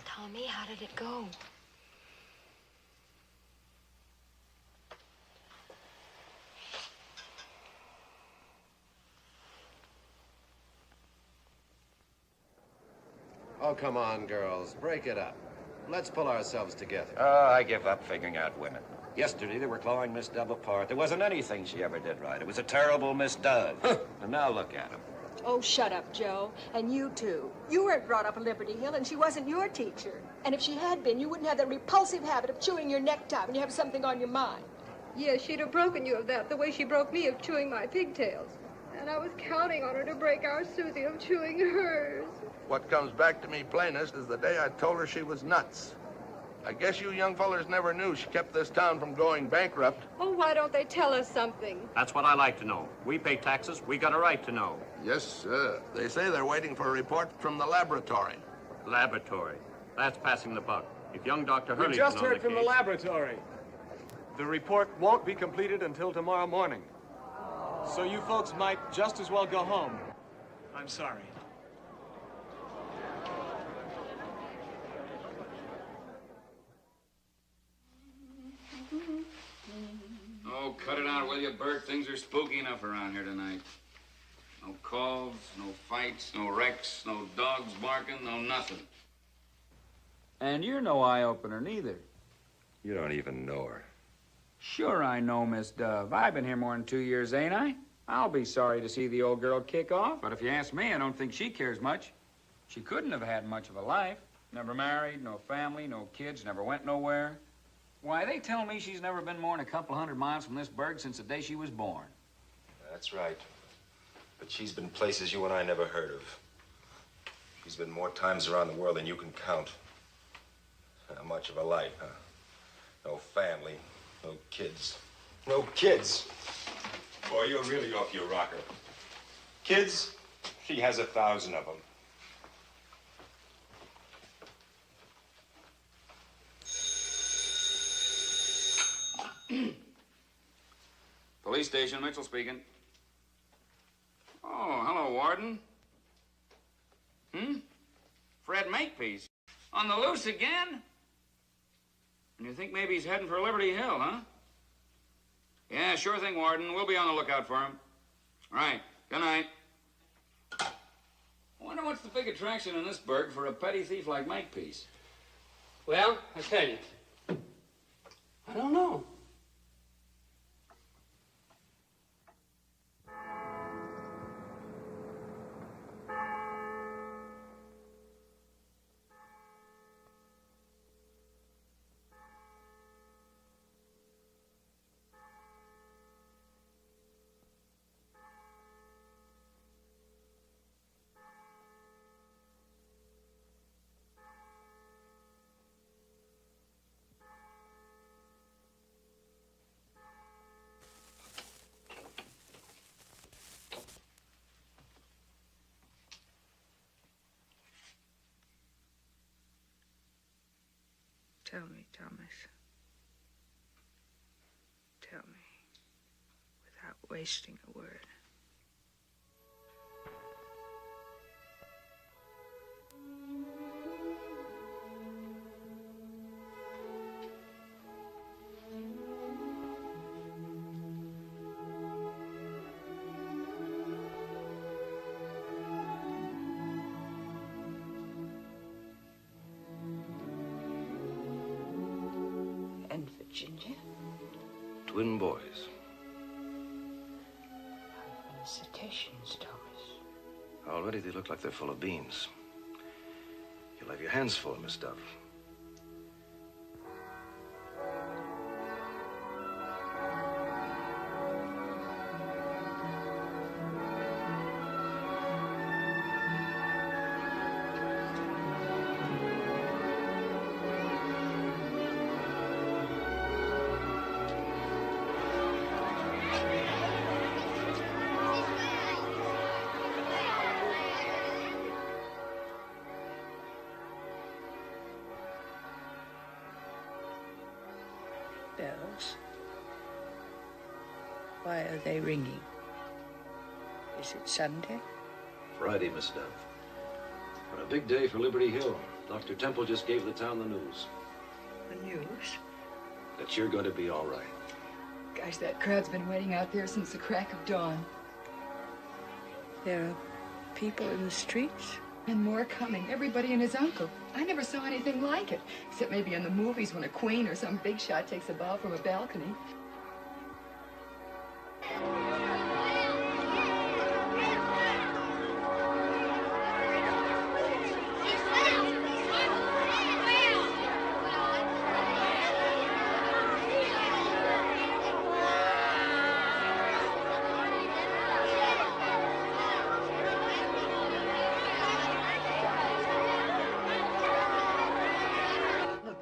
Tommy, how did it go? Oh, come on, girls. Break it up. Let's pull ourselves together. Oh, I give up figuring out women. Yesterday, they were clawing Miss Dove apart. There wasn't anything she ever did right. It was a terrible Miss Dove. And now look at him. Oh, shut up, Joe. And you, too. You weren't brought up in Liberty Hill, and she wasn't your teacher. And if she had been, you wouldn't have that repulsive habit of chewing your necktie when you have something on your mind. Yes, she'd have broken you of that the way she broke me of chewing my pigtails. And I was counting on her to break our Susie of chewing hers. What comes back to me plainest is the day I told her she was nuts. I guess you young fellers never knew she kept this town from going bankrupt. Oh, why don't they tell us something? That's what I like to know. We pay taxes. We got a right to know. Yes, sir. They say they're waiting for a report from the laboratory. Laboratory. That's passing the buck. If young Dr. Hurley's We just been on heard from the case- laboratory. The report won't be completed until tomorrow morning. So you folks might just as well go home. I'm sorry. Oh, cut it out, will you, Bert? Things are spooky enough around here tonight. No calls, no fights, no wrecks, no dogs barking, no nothing. And you're no eye-opener, neither. You don't even know her. Sure I know Miss Dove. I've been here more than 2 years, ain't I? I'll be sorry to see the old girl kick off, but if you ask me, I don't think she cares much. She couldn't have had much of a life. Never married, no family, no kids, never went nowhere. Why, they tell me she's never been more than a couple 100 miles from this burg since the day she was born. That's right. But she's been places you and I never heard of. She's been more times around the world than you can count. Not much of a life, huh? No family, no kids. No kids! Boy, you're really off your rocker. Kids, she has 1,000 of them. Police station, Mitchell speaking. Oh, hello, Warden. Fred Makepeace. On the loose again? And you think maybe he's heading for Liberty Hill, huh? Yeah, sure thing, Warden. We'll be on the lookout for him. All right. Good night. I wonder what's the big attraction in this burg for a petty thief like Makepeace? Well, I tell you, I don't know. Tell me, Thomas. Tell me, without wasting a word. And Virginia? Twin boys. Cetaceans, Thomas. Already they look like they're full of beans. You'll have your hands full, Miss Dove. Bells. Why are they ringing? Is it Sunday? Friday, Miss Dove. What a big day for Liberty Hill. Dr. Temple just gave the town the news. The news? That you're going to be all right. Gosh, that crowd's been waiting out there since the crack of dawn. There are people in the streets? And more coming. Everybody and his uncle. I never saw anything like it, except maybe in the movies when a queen or some big shot takes a bow from a balcony.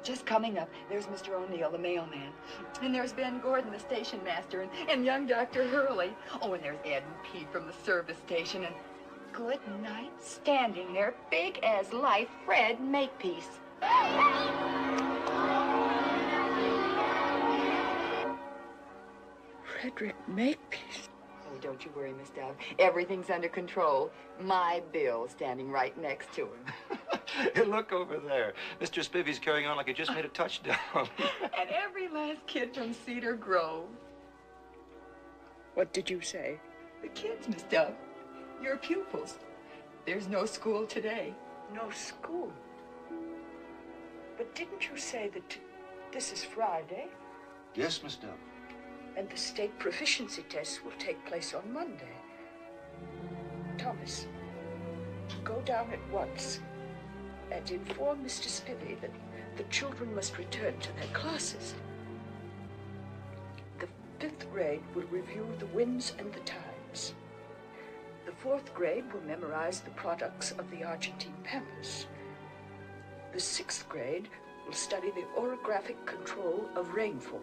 Just coming up, there's Mr. O'Neill, the mailman. And there's Ben Gordon, the station master, and young Dr. Hurley. Oh, and there's Ed and Pete from the service station, and good night, standing there, big as life, Fred Makepeace. Frederick Makepeace. Oh, don't you worry, Miss Dove. Everything's under control. My Bill standing right next to him. Hey, look over there. Mr. Spivvy's carrying on like he just made a touchdown. And every last kid from Cedar Grove. What did you say? The kids, Miss Dove. Your pupils. There's no school today. No school? But didn't you say that this is Friday? Yes, Miss Dove. And the state proficiency tests will take place on Monday. Thomas, go down at once and inform Mr. Spivvy that the children must return to their classes. The 5th grade will review the winds and the tides. The 4th grade will memorize the products of the Argentine pampas. The 6th grade will study the orographic control of rainfall.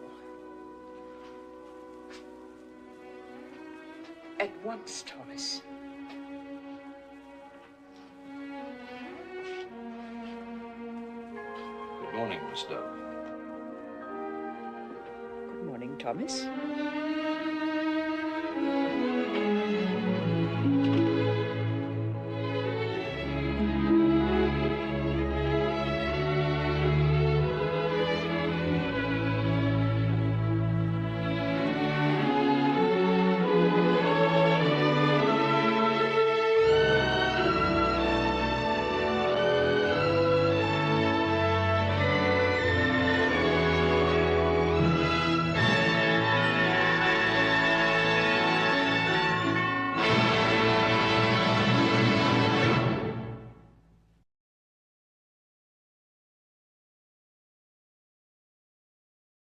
at once, Thomas. Good morning, Miss Dove. Good morning, Thomas.